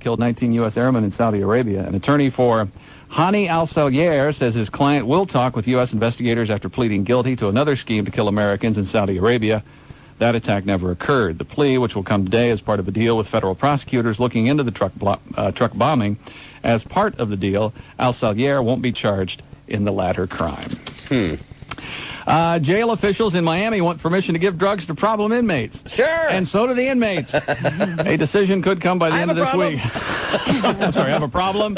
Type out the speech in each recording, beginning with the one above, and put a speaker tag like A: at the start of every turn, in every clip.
A: killed 19 U.S. airmen in Saudi Arabia. An attorney for Hani al-Salyer says his client will talk with U.S. investigators after pleading guilty to another scheme to kill Americans in Saudi Arabia. That attack never occurred. The plea, which will come today as part of a deal with federal prosecutors looking into the truck bombing. As part of the deal, al-Salyer won't be charged in the latter crime. Jail officials in Miami want permission to give drugs to problem inmates.
B: Sure.
A: And so do the inmates. A decision could come by the end of this week. I'm sorry, I have a problem.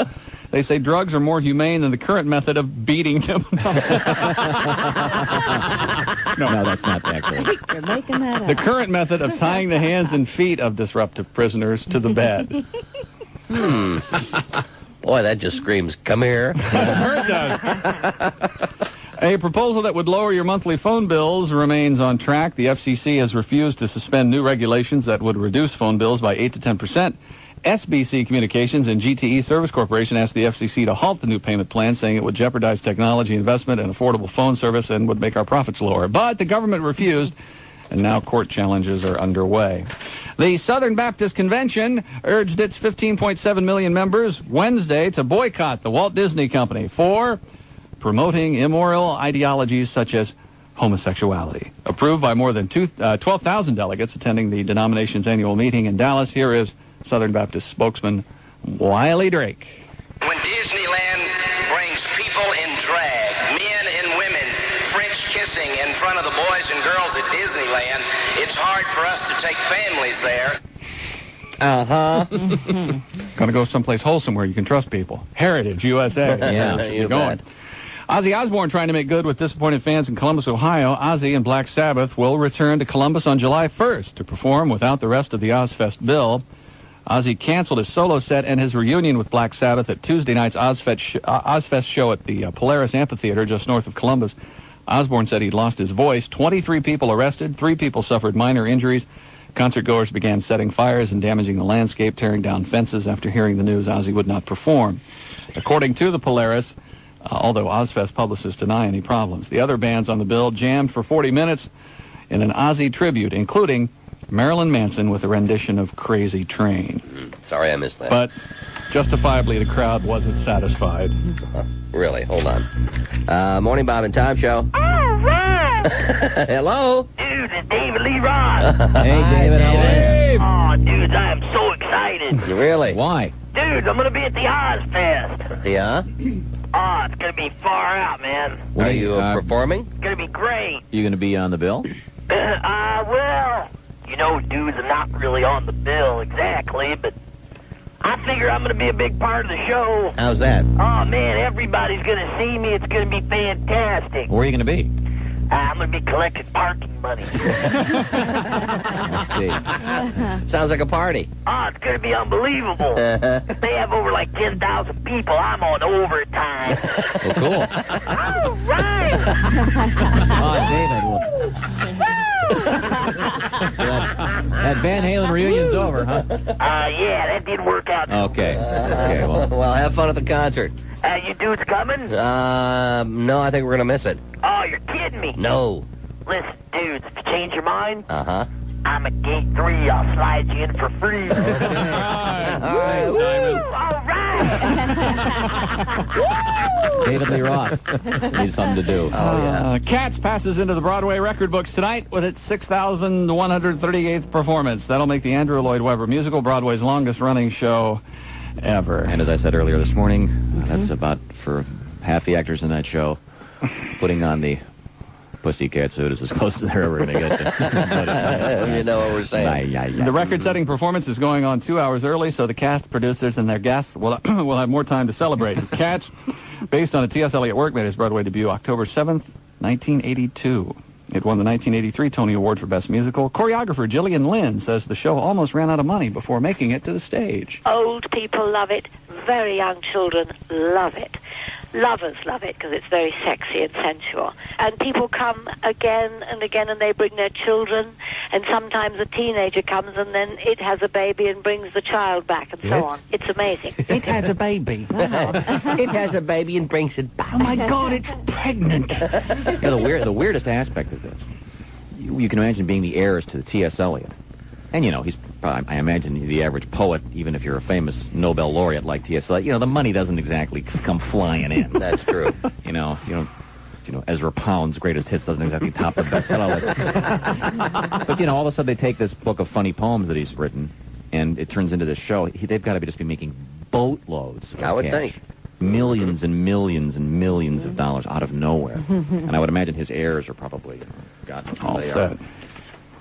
A: They say drugs are more humane than the current method of beating them.
C: No, that's not actually.
D: You're making that up.
A: The current method of tying the hands and feet of disruptive prisoners to the bed.
B: Boy, that just screams, come here.
A: Sure it does. A proposal that would lower your monthly phone bills remains on track. The FCC has refused to suspend new regulations that would reduce phone bills by 8 to 10%. SBC Communications and GTE Service Corporation asked the FCC to halt the new payment plan, saying it would jeopardize technology investment and affordable phone service and would make our profits lower. But the government refused, and now court challenges are underway. The Southern Baptist Convention urged its 15.7 million members Wednesday to boycott the Walt Disney Company for promoting immoral ideologies such as homosexuality. Approved by more than 12,000 delegates attending the denomination's annual meeting in Dallas, here is Southern Baptist spokesman Wiley Drake.
E: When Disneyland brings people in drag, men and women, French kissing in front of the boys and girls at Disneyland, it's hard for us to take families there.
A: Gonna go someplace wholesome where you can trust people. Heritage USA.
B: Yeah, you
A: going.
B: bet.
A: Ozzy Osbourne trying to make good with disappointed fans in Columbus, Ohio. Ozzy and Black Sabbath will return to Columbus on July 1st to perform without the rest of the Ozfest bill. Ozzy canceled his solo set and his reunion with Black Sabbath at Tuesday night's Ozfest show at the Polaris Amphitheater just north of Columbus. Osbourne said he'd lost his voice. 23 people arrested. 3 people suffered minor injuries. Concertgoers began setting fires and damaging the landscape, tearing down fences after hearing the news Ozzy would not perform. According to the Polaris, although Ozfest publicists deny any problems, the other bands on the bill jammed for 40 minutes in an Ozzy tribute, including Marilyn Manson with a rendition of Crazy Train.
B: Sorry I missed that.
A: But justifiably, the crowd wasn't satisfied.
B: Really, hold on. Morning, Bob and Tom Show.
F: All right.
B: Hello.
F: Dude, it's David Lee Roth.
C: Hey, David, how are you?
F: Oh, dudes, I am so excited.
B: Really?
C: Why?
F: Dude, I'm going to be at the Ozfest.
B: Yeah?
F: Oh, it's going to be far out, man.
B: Are you performing?
F: It's going to be great.
C: You going to be on the bill?
F: Well, you know, dudes, I'm not really on the bill exactly, but I figure I'm going to be a big part of the show.
B: How's that?
F: Oh, man, everybody's going to see me. It's going to be fantastic.
C: Where are you going to be?
F: I'm going to be collecting parking money.
C: Let's see.
B: Sounds like a party.
F: Oh, it's going to be unbelievable. If they have over like 10,000 people, I'm on overtime.
C: Oh, cool.
F: All right.
C: Oh, David. So that Van Halen reunion's over, huh?
F: Yeah, that did work out.
C: Okay. Okay, well.
B: Well, have fun at the concert.
F: You dudes coming?
B: No, I think we're going to miss it.
F: Oh, you're kidding me.
B: No.
F: Listen, dudes, if you change your mind,
B: Uh-huh.
F: I'm at gate 3. I'll slide you in for free.
B: All right,
F: Woo! All right.
C: David Lee Roth needs something to do.
B: Oh, yeah.
A: Cats passes into the Broadway record books tonight with its 6,138th performance. That'll make the Andrew Lloyd Webber musical Broadway's longest-running show ever.
C: And as I said earlier this morning, that's about, for half the actors in that show, putting on the pussycat suit is as close as they're ever going to get to.
B: You know what we're saying.
A: The record-setting performance is going on 2 hours early, so the cast, producers, and their guests will have more time to celebrate. Cats, based on a T.S. Eliot work, made its Broadway debut October 7th, 1982. It won the 1983 Tony Award for Best Musical. Choreographer Gillian Lynn says the show almost ran out of money before making it to the stage.
G: Old people love it. Very young children love it. Lovers love it because it's very sexy and sensual. And people come again and again, and they bring their children. And sometimes a teenager comes and then it has a baby and brings the child back and so on. It's amazing.
A: It has a baby.
B: It has a baby and brings it back.
A: Oh, my God, it's pregnant.
C: You know, the weirdest aspect of this, you can imagine being the heirs to the T.S. Eliot. And, you know, he's I imagine the average poet, even if you're a famous Nobel laureate like T.S. Eliot, the money doesn't exactly come flying in.
B: That's true.
C: Ezra Pound's greatest hits doesn't exactly top the bestseller list. But all of a sudden they take this book of funny poems that he's written, and it turns into this show. They've got to just be making boatloads of
B: I would
C: cash.
B: think.
C: Millions and millions and millions of dollars out of nowhere. And I would imagine his heirs are probably, God knows
A: All
C: who they
A: set.
C: are.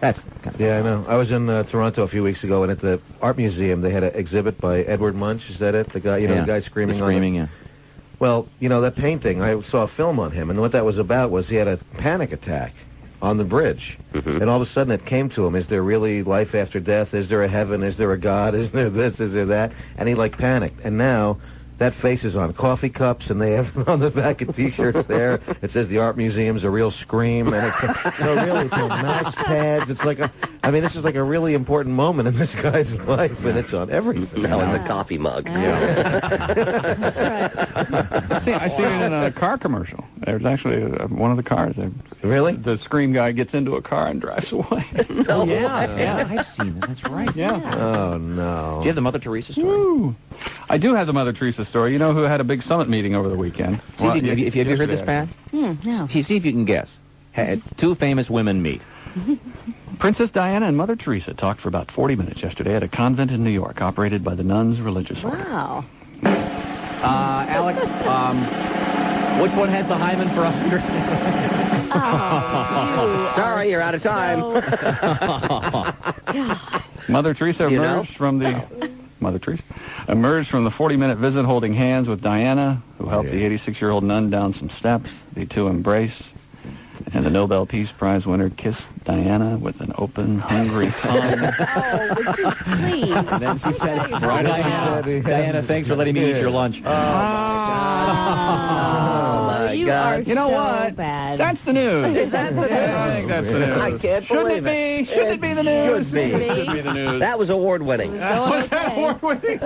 C: That's kind of
D: Yeah, I know. I was in Toronto a few weeks ago, and at the art museum, they had an exhibit by Edward Munch. Is that it? The guy, the guy screaming.
C: Yeah.
D: Well, that painting, I saw a film on him, and what that was about was he had a panic attack on the bridge. And all of a sudden it came to him, is there really life after death? Is there a heaven? Is there a God? Is there this? Is there that? And he, panicked. And now that face is on coffee cups, and they have on the back of T-shirts there. It says the art museum's a real scream, and it's really, it's on mouse pads. It's this is like a really important moment in this guy's life, and it's on everything.
B: Now it's a coffee mug.
G: That's right.
A: See, I seen it in a car commercial. There's actually one of the cars.
D: Really?
A: The scream guy gets into a car and drives away.
C: Yeah, I've seen it. That's right.
A: Yeah.
D: Oh, no.
C: Do you have the Mother Teresa story?
A: Woo. I do have the Mother Teresa story. You know who had a big summit meeting over the weekend?
C: See if you have you heard this, Pat?
G: No.
C: See if you can guess. Two famous women meet.
A: Princess Diana and Mother Teresa talked for about 40 minutes yesterday at a convent in New York operated by the Nuns Religious Order.
G: Wow.
C: Alex, which one has the hymen for 100?
B: Sorry, you're out of time.
A: Mother Teresa emerged from the 40-minute visit holding hands with Diana, who helped the 86-year-old nun down some steps. The two embraced, and the Nobel Peace Prize winner kissed Diana with an open, hungry tongue.
G: Oh, would you please?
C: And then she said, Diana, thanks for letting me eat your lunch.
G: Oh, my God.
A: You know
G: so
A: what?
G: Bad.
A: That's the news. Is that the news? I think that's the news.
B: I can't believe it.
A: Should it be the news?
B: Should be.
A: It should be the news.
B: That was award-winning.
A: Was that award-winning?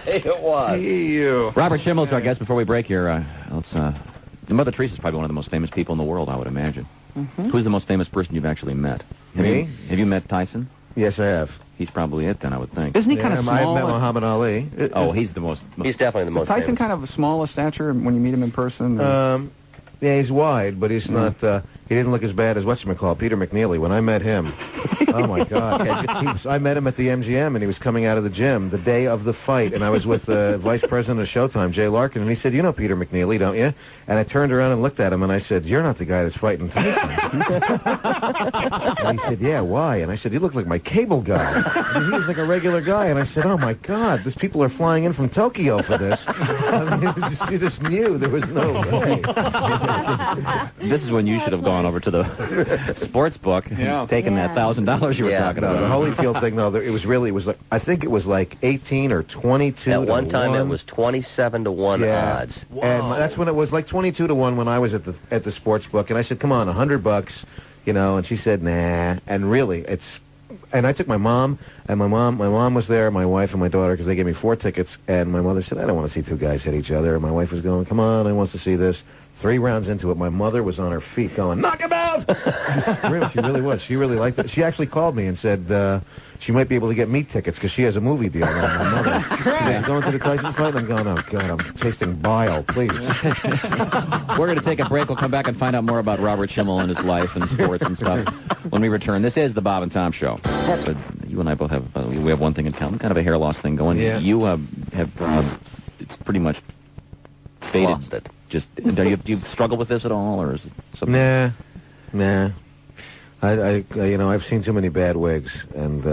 B: It was.
A: You.
C: Robert Schimmel's our guest before we break here. The Mother Teresa is probably one of the most famous people in the world, I would imagine. Who's the most famous person you've actually met?
D: Me?
C: Have you met Tyson?
D: Yes, I have.
C: He's probably it, then, I would think.
A: Isn't he kind of small?
D: I've met Muhammad Ali.
C: He's the most...
B: He's definitely the most
A: Is Tyson
B: famous.
A: kind of small of stature when you meet him in person?
D: Yeah, he's wide, but he's not... he didn't look as bad as whatchamacallit, Peter McNeely. When I met him, oh, my God. I met him at the MGM, and he was coming out of the gym the day of the fight, and I was with the vice president of Showtime, Jay Larkin, and he said, you know Peter McNeely, don't you? And I turned around and looked at him, and I said, you're not the guy that's fighting Tyson. And he said, yeah, why? And I said, you look like my cable guy. And he was like a regular guy, and I said, oh, my God, these people are flying in from Tokyo for this. I mean, you just knew there was no way.
C: This is when you should have gone over to the sports book and taken that $1,000 you were talking
D: No,
C: about.
D: the Holyfield thing, though, it was like, I think it was like 18 or 22
B: At
D: to
B: one time,
D: 1.
B: it was 27 to 1 odds.
D: And that's when it was like 22 to 1 when I was at the sports book, and I said, come on, $100, and she said, nah, and really, and I took my mom, and my mom was there, my wife and my daughter, because they gave me 4 tickets, and my mother said, I don't want to see two guys hit each other, and my wife was going, come on, I want to see this. 3 rounds into it, my mother was on her feet going, knock him out! She really was. She really liked it. She actually called me and said she might be able to get me tickets because she has a movie deal on my mother. She was going to the Tyson fight, and I'm going, oh, God, I'm tasting bile, please.
C: We're going to take a break. We'll come back and find out more about Robert Schimmel and his life and sports and stuff when we return. This is the Bob and Tom Show. So you and I both have we have one thing in common, kind of a hair loss thing going.
D: Yeah.
C: You have it's pretty much faded.
B: Lost it.
C: Just do you struggle with this at all, or is it something?
D: Nah. I've seen too many bad wigs, and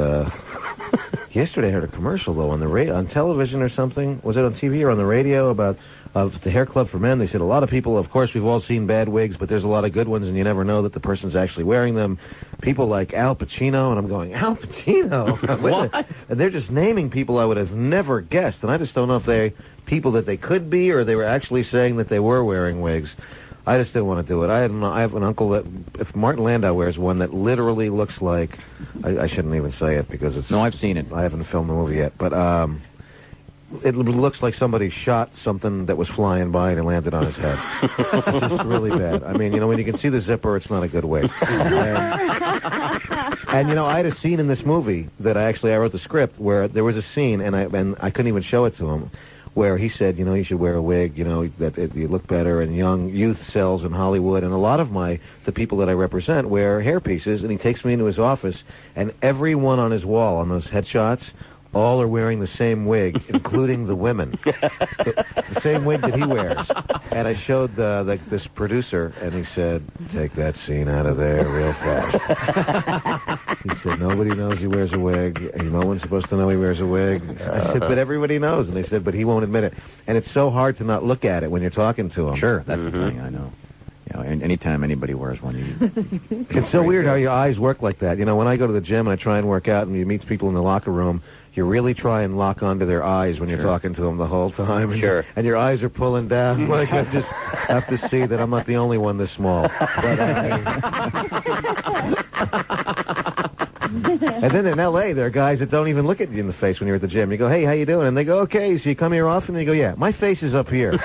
D: yesterday I heard a commercial though on television or something. Was it on TV or on the radio about the hair club for men? They said a lot of people, of course, we've all seen bad wigs, but there's a lot of good ones, and you never know that the person's actually wearing them. People like Al Pacino, and I'm going, Al Pacino?
C: What?
D: And they're just naming people I would have never guessed, and I just don't know if they're people that they could be or they were actually saying that they were wearing wigs. I just didn't want to do it. I have an uncle that, if Martin Landau wears one that literally looks like, I shouldn't even say it because it's...
C: No, I've seen it.
D: I haven't filmed the movie yet, but it looks like somebody shot something that was flying by and it landed on his head. It's just really bad. I mean, when you can see the zipper, it's not a good wig. And I had a scene in this movie that I wrote the script where there was a scene, and I couldn't even show it to him, where he said, you should wear a wig, that you look better, and youth sells in Hollywood, and a lot of the people that I represent wear hairpieces, and he takes me into his office, and everyone on his wall on those headshots, all are wearing the same wig, including the women. The same wig that he wears. And I showed this producer, and he said, take that scene out of there real fast. He said, nobody knows he wears a wig. No one's supposed to know he wears a wig. I said, but everybody knows. And they said, but he won't admit it. And it's so hard to not look at it when you're talking to him.
C: Sure, that's the thing, I know. Anytime anybody wears one,
D: it's so weird how your eyes work like that. When I go to the gym and I try and work out and you meet people in the locker room, you really try and lock onto their eyes when you're talking to them the whole time. And, and your eyes are pulling down. Like, I just have to see that I'm not the only one this small. But, and then in L.A., there are guys that don't even look at you in the face when you're at the gym. You go, hey, how you doing? And they go, okay. So you come here often? And you go, yeah, my face is up here. But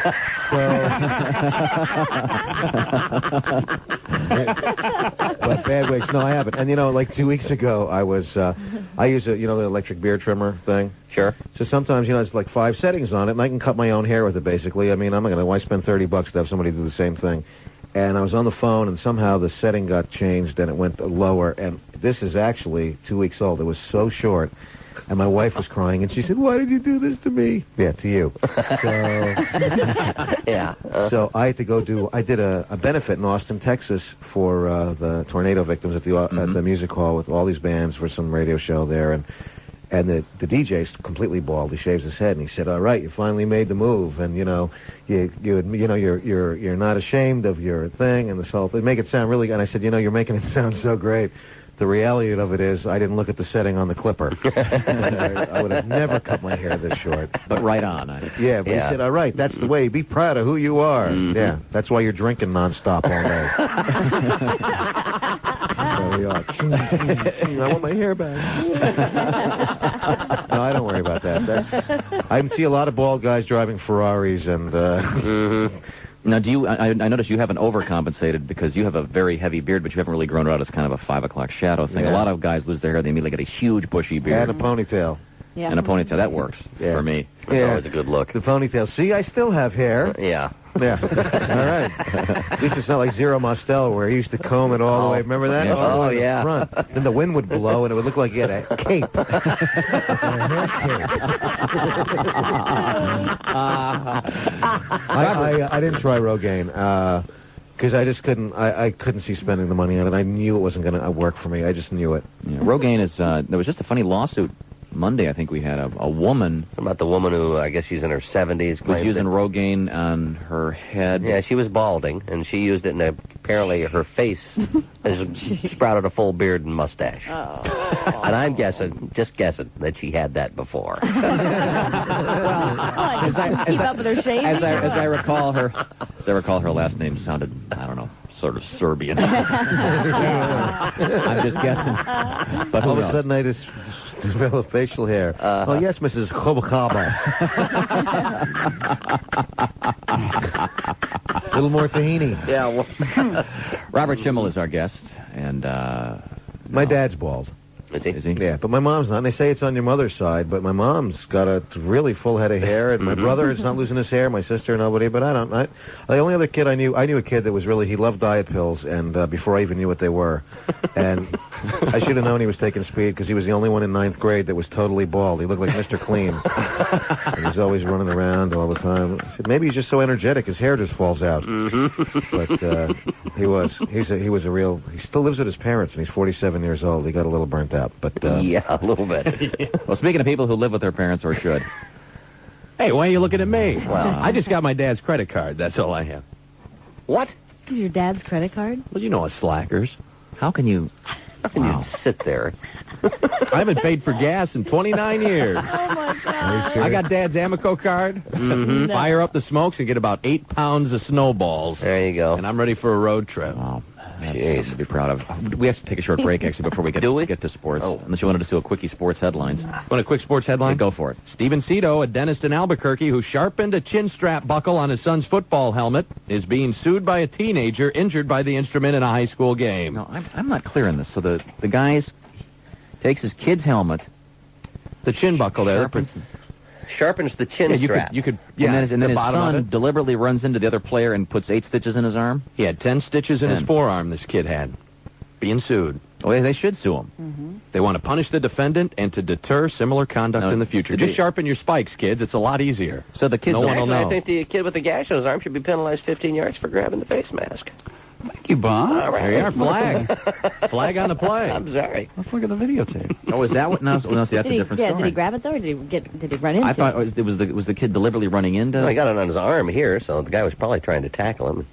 D: bad wigs. No, I haven't. And, like 2 weeks ago, I was, I use the electric beard trimmer thing.
B: Sure.
D: So sometimes, it's like 5 settings on it, and I can cut my own hair with it, basically. I mean, why spend $30 to have somebody do the same thing? And I was on the phone, and somehow the setting got changed, and it went lower. And this is actually 2 weeks old. It was so short. And my wife was crying, and she said, why did you do this to me? Yeah, to you. So,
B: yeah.
D: So I had to I did a benefit in Austin, Texas for the tornado victims at the music hall with all these bands for some radio show there. And the DJ's completely bald. He shaves his head, and he said, all right, you finally made the move. And, you're not ashamed of your thing and this whole thing. Make it sound really good. And I said, you're making it sound so great. The reality of it is I didn't look at the setting on the clipper. I would have never cut my hair this short.
C: But right on.
D: Yeah, but he said, all right, that's the way. Be proud of who you are. Yeah, that's why you're drinking nonstop all day. I want my hair back. No, I don't worry about that. I see a lot of bald guys driving Ferraris and...
C: Now, I notice you haven't overcompensated because you have a very heavy beard, but you haven't really grown it out as kind of a 5 o'clock shadow thing.
D: Yeah.
C: A lot of guys lose their hair, they immediately get a huge bushy beard.
D: And a ponytail.
C: Yeah. And a ponytail. That works for me.
B: That's always a good look.
D: The ponytail. See, I still have hair.
B: Yeah.
D: Yeah. All right. At least it's not like Zero Mostel where he used to comb it all the way. Remember that?
C: Yeah.
D: All the way to
B: yeah.
D: the front. Then the wind would blow and it would look like he had a cape. A hair cape. I didn't try Rogaine because I just couldn't. I couldn't see spending the money on it. I knew it wasn't going to work for me. I just knew it.
C: Yeah. Rogaine is. There was just a funny lawsuit Monday. I think we had a woman
B: About the woman who, I guess she's in her 70s.
C: was using Rogaine on her head.
B: Yeah, she was balding, and she used it, and apparently her face has sprouted a full beard and mustache.
H: Oh.
B: And I'm just guessing, that she had that before.
H: Keep up with her shaving.
C: As I recall her last name sounded, I don't know, sort of Serbian. I'm just guessing. But
D: all of a sudden, I just developed facial hair. Oh yes, Mrs. Khobakaba. A little more tahini.
B: Yeah. Well,
C: Robert Schimmel is our guest, and
D: my dad's bald.
B: is he?
C: is he?
D: Yeah, but my mom's not. And they say it's on your mother's side, but my mom's got a really full head of hair, and my brother is not losing his hair. My sister, nobody. But I don't. The only other kid I knew a kid that was he loved diet pills, and before I even knew what they were, and I should have known he was taking speed because he was the only one in 9th grade that was totally bald. He looked like Mr. Clean. And he was always running around all the time. I said maybe he's just so energetic, his hair just falls out. But he was. He was a real. He still lives with his parents, and he's 47 years old. He got a little burnt out. But
B: Yeah, a little bit.
C: Well, speaking of people who live with their parents or should,
I: Hey, why are you looking at me?
B: Well,
I: I just got my dad's credit card. That's all I have.
B: What?
H: Is your dad's credit card?
I: Well, you know us slackers.
C: how can you?
B: How can you sit there?
I: I haven't paid for gas in 29 years.
H: Oh, my God.
I: I got Dad's Amico card. Fire up the smokes and get about 8 pounds of snowballs.
B: There you go.
I: And I'm ready for a road trip.
C: Wow. That's something to be proud of. We have to take a short break, actually, before we get to sports.
B: Oh.
C: Unless you wanted to do a quickie sports headlines.
D: Want a quick sports headline?
C: Yeah, go for it.
I: Steven Cito, a dentist in Albuquerque who sharpened a chin strap buckle on his son's football helmet, is being sued by a teenager injured by the instrument in a high school game.
C: No, I'm not clear on this. So the guy takes his kid's helmet,
D: The chin buckle there.
B: Sharpens the chin strap.
C: and then
D: the
C: his
D: bottom of
C: son
D: it.
C: deliberately runs into the other player and puts 8 stitches in his arm.
D: He had 10 stitches in his
C: 10.
D: forearm, this kid had. Being sued.
C: Oh, yeah, they should sue him.
D: They want to punish the defendant and to deter similar conduct
C: No,
D: in the future.
C: did
D: Just
C: he-
D: sharpen your spikes, kids. It's a lot easier.
C: So the kid,
D: No one will
B: Actually, I
D: know.
B: think the kid with the gash on his arm should be penalized 15 yards for grabbing the face mask.
A: Thank you, Bob.
B: All right.
D: There you are, flag. Flag on the play.
B: I'm sorry.
A: Let's look at the videotape.
C: oh, is that what? No, see, that's a different
H: Did
C: story.
H: he grab it though, or did he run into
C: I thought
H: it?
C: it was the kid deliberately running into.
B: Well, he got it on his arm here, so the guy was probably trying to tackle him.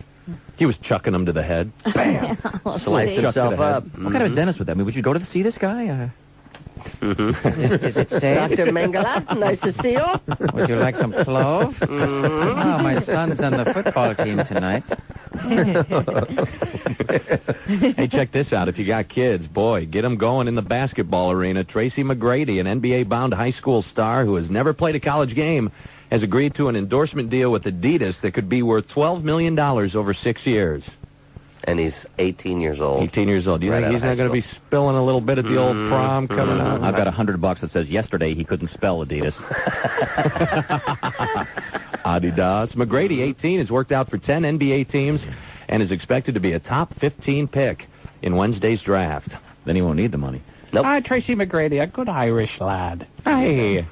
D: He was chucking him to the head. Bam!
B: Sliced
D: Chucked
B: himself
D: to the head.
B: up.
C: What kind of a dentist would that? I mean, would you go to see this guy? Is it safe?
B: Dr. Mengele, nice to see you.
C: Would you like some clove? Oh, my son's on the football team tonight.
D: Hey, check this out. If you got kids, boy, get them going in the basketball arena. Tracy McGrady, an NBA-bound high school star who has never played a college game, has agreed to an endorsement deal with Adidas that could be worth $12 million over 6 years.
B: And he's 18 years old.
D: 18 years old. Do you
B: Right
D: think
B: out
D: he's
B: of
D: not going to be spilling a little bit at the old prom coming up?
C: I've got $100 that says yesterday he couldn't spell Adidas.
D: Adidas. McGrady, 18, has worked out for 10 NBA teams and is expected to be a top 15 pick in Wednesday's draft.
C: Then he won't need the money.
A: Hi, Tracy McGrady, a good Irish lad.
D: Hey,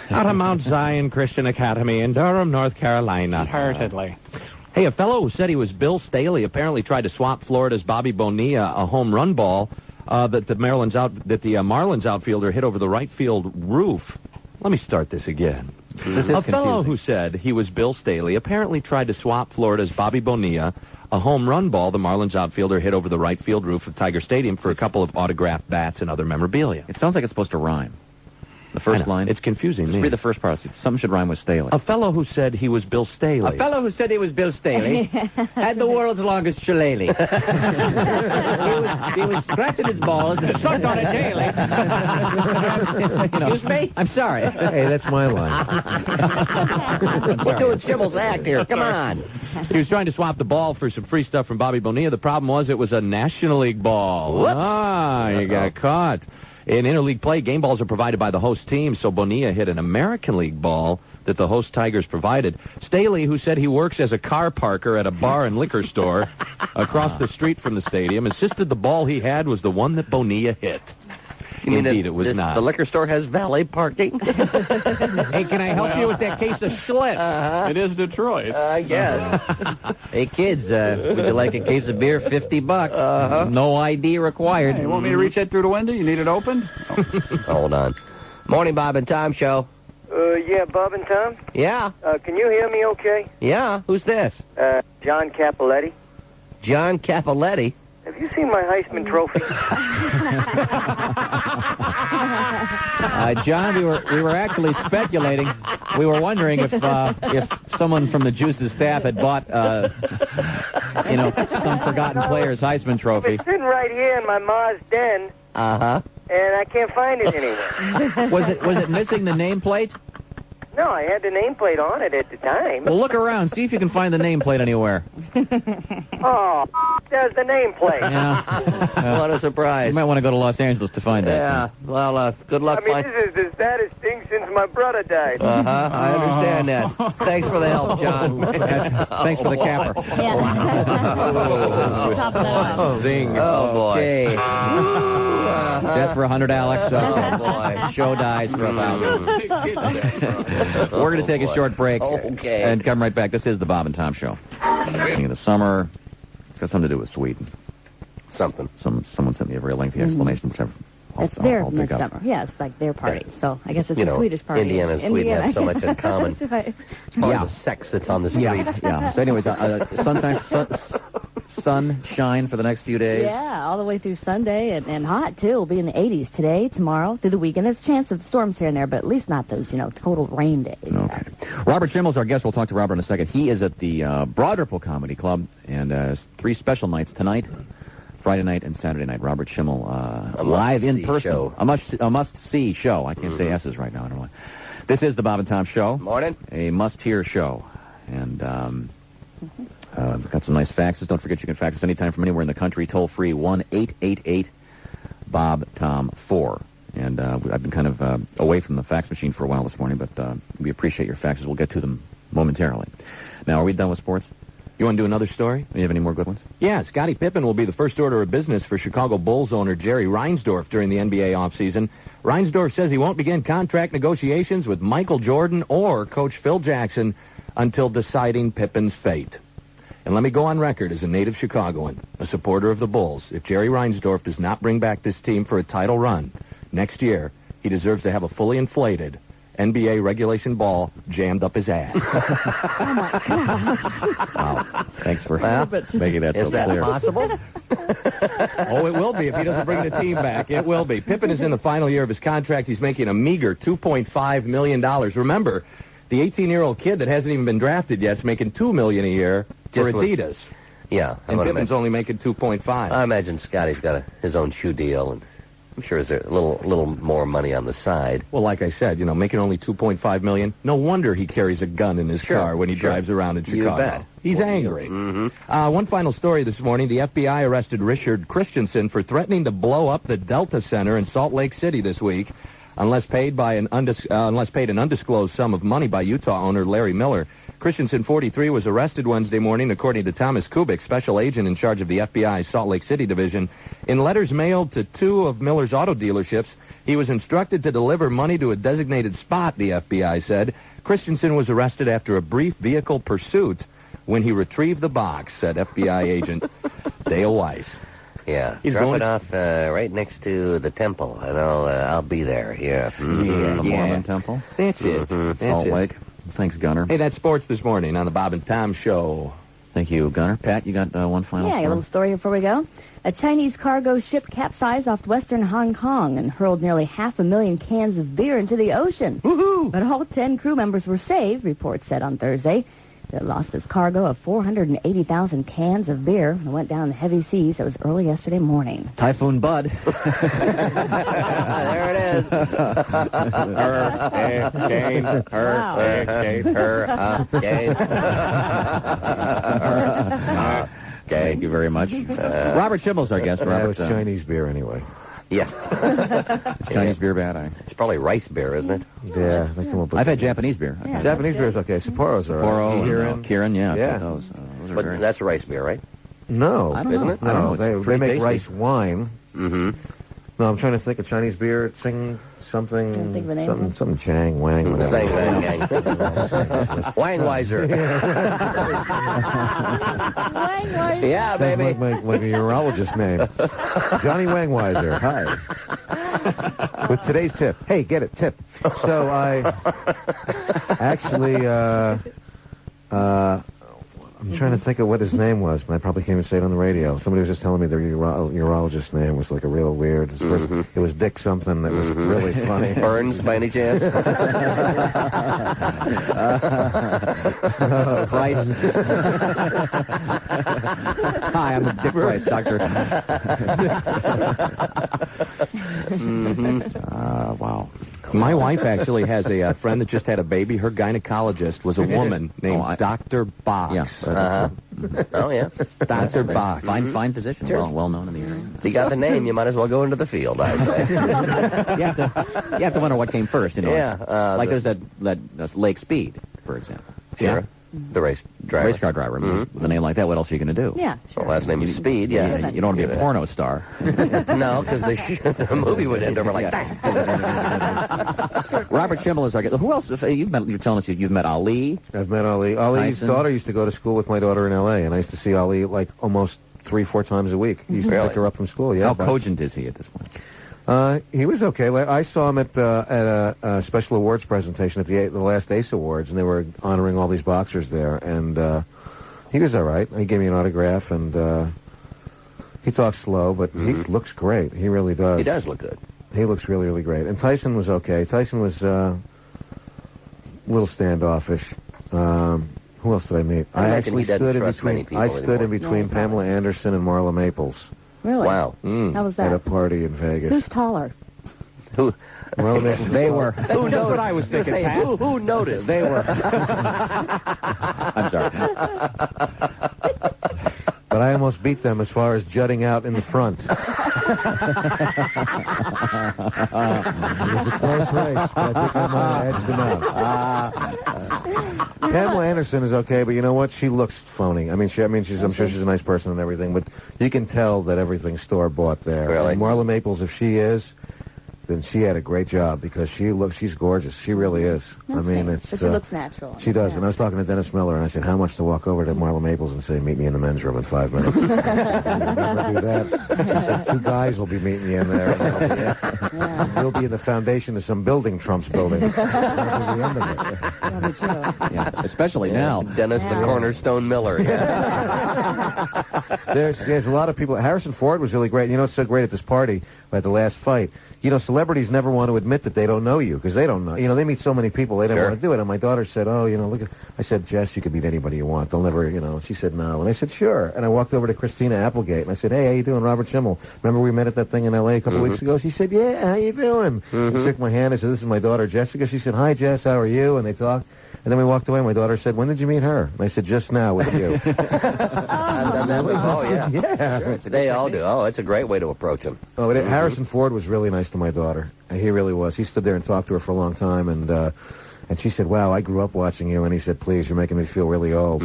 D: out of Mount Zion Christian Academy in Durham, North Carolina.
A: Heartedly.
D: Hey, a fellow who said he was Bill Staley apparently tried to swap Florida's Bobby Bonilla a home run ball that the Marlins outfielder hit over the right field roof. Let me start this again.
C: This is
D: A fellow
C: confusing.
D: who said he was Bill Staley apparently tried to swap Florida's Bobby Bonilla a home run ball the Marlins outfielder hit over the right field roof of Tiger Stadium for a couple of autographed bats and other memorabilia.
C: It sounds like it's supposed to rhyme. The first line.
D: It's confusing
C: Just
D: me.
C: read the first part. Something should rhyme with Staley.
D: A fellow who said he was Bill Staley.
C: A fellow who said he was Bill Staley had the world's longest shillelagh. he was scratching his balls and sucked on it daily.
B: Excuse me?
C: I'm sorry.
D: Hey, that's my line.
B: We're doing Schimmel's act here. Come on.
D: He was trying to swap the ball for some free stuff from Bobby Bonilla. The problem was it was a National League ball.
B: Whoops.
D: Ah, you got caught. In interleague play, game balls are provided by the host team, so Bonilla hit an American League ball that the host Tigers provided. Staley, who said he works as a car parker at a bar and liquor store across the street from the stadium, insisted the ball he had was the one that Bonilla hit.
B: You mean
D: Indeed, it was not.
B: The liquor store has valet parking?
D: Hey, can I help you with that case of Schlitz?
A: It is Detroit.
B: I guess.
C: Hey, kids, would you like a case of beer? $50. No ID required.
A: Hey, you want me to reach that through the window? You need it opened?
B: Hold on. Morning, Bob and Tom show.
F: Yeah, Bob and Tom?
B: Yeah?
F: Can you hear me okay?
B: Yeah? Who's this?
F: John Capoletti.
B: John Capoletti.
F: Have you seen my Heisman Trophy?
C: John, we were actually speculating. We were wondering if someone from the Juice's staff had bought, some forgotten player's Heisman Trophy.
F: It's sitting right here in my ma's den,
B: Uh-huh.
F: and I can't find it anywhere.
C: Was it missing the nameplate?
F: No, I had the nameplate on it at the time.
C: Well, look around. See if you can find the nameplate anywhere.
F: Oh, there's the nameplate.
C: Yeah.
B: What a surprise.
C: You might want to go to Los Angeles to find that.
B: Yeah. Well, good luck.
F: I mean, this is the saddest thing since my brother died.
B: Uh-huh. I understand that. Thanks for the help, John.
C: Thanks for the capper.
H: Yeah. Top of that off.
D: Zing.
B: Oh, boy.
C: Okay. Death for 100, Alex.
B: Oh, boy.
C: Show dies for 1,000. We're going to take a short break
B: Okay.
C: and come right back. This is the Bob and Tom Show. Beginning of the summer. It's got something to do with Sweden.
B: Something.
C: Someone sent me a very lengthy explanation, which
H: It's their
C: I'll take up.
H: midsummer. Yeah, it's like their party.
B: Yeah.
H: So I guess it's
B: You
H: a
B: know,
H: Swedish party.
B: Indiana and Sweden have so much in common.
H: That's right.
B: It's probably the sex that's on the streets.
C: Yeah. So anyways, sunshine for the next few days.
H: Yeah, all the way through Sunday and hot too. It'll be in the 80s today, tomorrow, through the weekend. There's a chance of storms here and there, but at least not those, total rain days.
C: Okay. Robert Schimmel's our guest. We'll talk to Robert in a second. He is at the Broad Ripple Comedy Club and has 3 special nights tonight, Friday night and Saturday night. Robert Schimmel live in person.
B: Show.
C: A must-see show. I can't say S's right now. I don't know why. This is the Bob and Tom Show.
B: Morning.
C: A must-hear show. And we've got some nice faxes. Don't forget you can fax us anytime from anywhere in the country. Toll-free 1-888-BOB-TOM-4. And I've been kind of away from the fax machine for a while this morning, but we appreciate your faxes. We'll get to them momentarily. Now, are we done with sports?
I: You want to do another story?
C: Do you have any more good ones?
I: Yeah, Scottie Pippen will be the first order of business for Chicago Bulls owner Jerry Reinsdorf during the NBA offseason. Reinsdorf says he won't begin contract negotiations with Michael Jordan or Coach Phil Jackson until deciding Pippen's fate. And let me go on record as a native Chicagoan, a supporter of the Bulls. If Jerry Reinsdorf does not bring back this team for a title run next year, he deserves to have a fully inflated NBA regulation ball jammed up his ass.
H: Oh, my gosh.
C: Wow. Thanks for making that so
B: Is that
C: clear.
B: possible?
I: Oh, it will be if he doesn't bring the team back. It will be. Pippen is in the final year of his contract. He's making a meager $2.5 million. Remember, the 18-year-old kid that hasn't even been drafted yet is making $2 million a year for Adidas.
B: Yeah.
I: And Pippen's only making 2.5.
B: I imagine Scotty's got his own shoe deal, and I'm sure there's a little more money on the side.
I: Well, like I said, making only $2.5 million. No wonder he carries a gun in his car when he drives around in Chicago.
B: You bet.
I: He's angry. One final story this morning. The FBI arrested Richard Christensen for threatening to blow up the Delta Center in Salt Lake City this week, unless paid an undisclosed sum of money by Utah owner Larry Miller. Christensen, 43, was arrested Wednesday morning, according to Thomas Kubik, special agent in charge of the FBI's Salt Lake City division. In letters mailed to 2 of Miller's auto dealerships, he was instructed to deliver money to a designated spot, the FBI said. Christensen was arrested after a brief vehicle pursuit when he retrieved the box, said FBI agent Dale Weiss.
B: Yeah,
I: He's
B: drop
I: going
B: it off right next to the temple, and I'll be there. Yeah,
C: The Mormon Temple.
I: That's it. That's
C: Salt
I: it.
C: Lake. Thanks, Gunner.
I: Hey, that's sports this morning on the Bob and Tom Show.
C: Thank you, Gunner. Pat, you got one final
H: Yeah, I got a
C: story?
H: little story before we go. A Chinese cargo ship capsized off western Hong Kong and hurled nearly 500,000 cans of beer into the ocean. Woohoo! But all 10 crew members were saved, reports said on Thursday. It lost its cargo of 480,000 cans of beer and went down in the heavy seas. It was early yesterday morning.
C: Typhoon Bud.
B: there it is.
C: Thank you very much. Robert Schimmel's our guest.
D: That
C: Robert,
D: was Chinese beer anyway.
B: Yeah,
C: is Chinese beer bad?
B: it's probably rice beer, isn't it?
D: Yeah, they come up with
C: I've had Japanese beer.
H: Yeah.
D: Japanese beer is okay. Sapporo's all right.
C: Sapporo,
D: Kirin.
C: Kirin, yeah. I've
D: Yeah.
C: had those. Those are
B: But
C: very...
B: that's rice beer, right?
D: No,
C: I don't
B: Isn't
C: know.
B: it?
C: I don't know.
D: no,
C: It's
D: they
C: pretty
D: make
C: tasty.
D: rice wine.
B: Mm-hmm.
D: No, I'm trying to think of Chinese beer. It's something,
H: Can't think of a name.
D: something Chang Wang. Whatever.
B: Sang that gang. Wangweiser. Yeah,
D: Sounds
B: baby.
D: like a urologist name. Johnny Wangweiser. Hi. With today's tip. Hey, get it, tip. So I actually, I'm trying to think of what his name was, but I probably can't even say it on the radio. Somebody was just telling me their urologist's name was like a real weird. It was Dick something that was really funny.
B: Burns, by any chance?
C: Price. Hi, I'm Dick Price, doctor. Wow.
I: My wife actually has a friend that just had a baby. Her gynecologist was a woman named Dr. Box.
C: Yeah.
B: Oh, yeah.
I: Dr. Box.
C: Fine physician, well known in the area.
B: If you got the name, you might as well go into the field, I'd say.
C: You have to wonder what came first,
B: Yeah,
C: like there's that Lake Speed, for example.
B: Sure. The race driver.
C: Race car driver. I mean, with a name like that, what else are you going to do?
H: Yeah.
B: So last name is Speed, yeah.
C: You don't want to be a porno star.
B: No, because the movie would end over like that.
C: Robert Schimmel is our guest. Who else? You're telling us you've met Ali.
D: I've met Ali. Ali's
C: Tyson.
D: daughter used to go to school with my daughter in L.A., and I used to see Ali like almost 3-4 times a week. He used to pick her up from school. Yeah.
C: How cogent is he at this point?
D: He was okay. Like, I saw him at a special awards presentation at the last Ace Awards, and they were honoring all these boxers there. And he was all right. He gave me an autograph, and he talks slow, but he looks great. He really does.
B: He does look good.
D: He looks really, really great. And Tyson was okay. Tyson was a little standoffish. Who else did I meet?
B: I imagine
D: actually
B: he doesn't
D: stood in
B: trust many
D: between.
B: people
D: I stood in
B: anymore.
D: between
H: No,
D: Pamela Anderson and Marla Maples.
H: Really?
B: Wow.
H: How was
D: At a
H: that?
D: party in Vegas.
H: Who's taller?
B: Who?
D: Well,
C: They were. That's just what I was thinking,
B: Say,
C: Pat.
B: who noticed?
C: They were. I'm sorry.
D: but I almost beat them as far as jutting out in the front. It was a close race, but I think I might have edged them out. Pamela Anderson is okay, but you know what? She looks phony. I'm sure she's a nice person and everything, but you can tell that everything's store-bought there.
B: Really?
D: And Marla Maples, if she is, then she had a great job because she's gorgeous. She really is.
H: That's nice. But she looks natural.
D: She does.
H: Yeah.
D: And I was talking to Dennis Miller, and I said, how much to walk over to Marla Maples and say, meet me in the men's room in 5 minutes? Never do that. He said, 2 guys will be meeting you in there. And you'll be in the foundation of some building Trump's building. That'll be the end of it.
H: That'll be true.
C: Yeah, especially now.
B: Dennis the Cornerstone Miller. Yeah.
D: There's a lot of people. Harrison Ford was really great. You know what's so great at this party, at the last fight? You know, celebrities never want to admit that they don't know you because they don't know. You know, they meet so many people, they don't
B: Sure.
D: want to do it. And my daughter said, oh, you know, look at... I said, Jess, you can meet anybody you want. They'll never, you know... She said, no. And I said, sure. And I walked over to Christina Applegate, and I said, hey, how you doing, Robert Schimmel? Remember we met at that thing in L.A. a couple weeks ago? She said, yeah, how you doing? She shook my hand. I said, this is my daughter, Jessica. She said, hi, Jess, how are you? And they talked. And then we walked away. My daughter said, when did you meet her? And I said, just now with you.
B: I've done that before, yeah.
D: Yeah.
B: Sure, they all do. Oh, it's a great way to approach them.
D: Oh, but Harrison Ford was really nice to my daughter. He really was. He stood there and talked to her for a long time, and she said, wow, I grew up watching you. And he said, please, you're making me feel really old.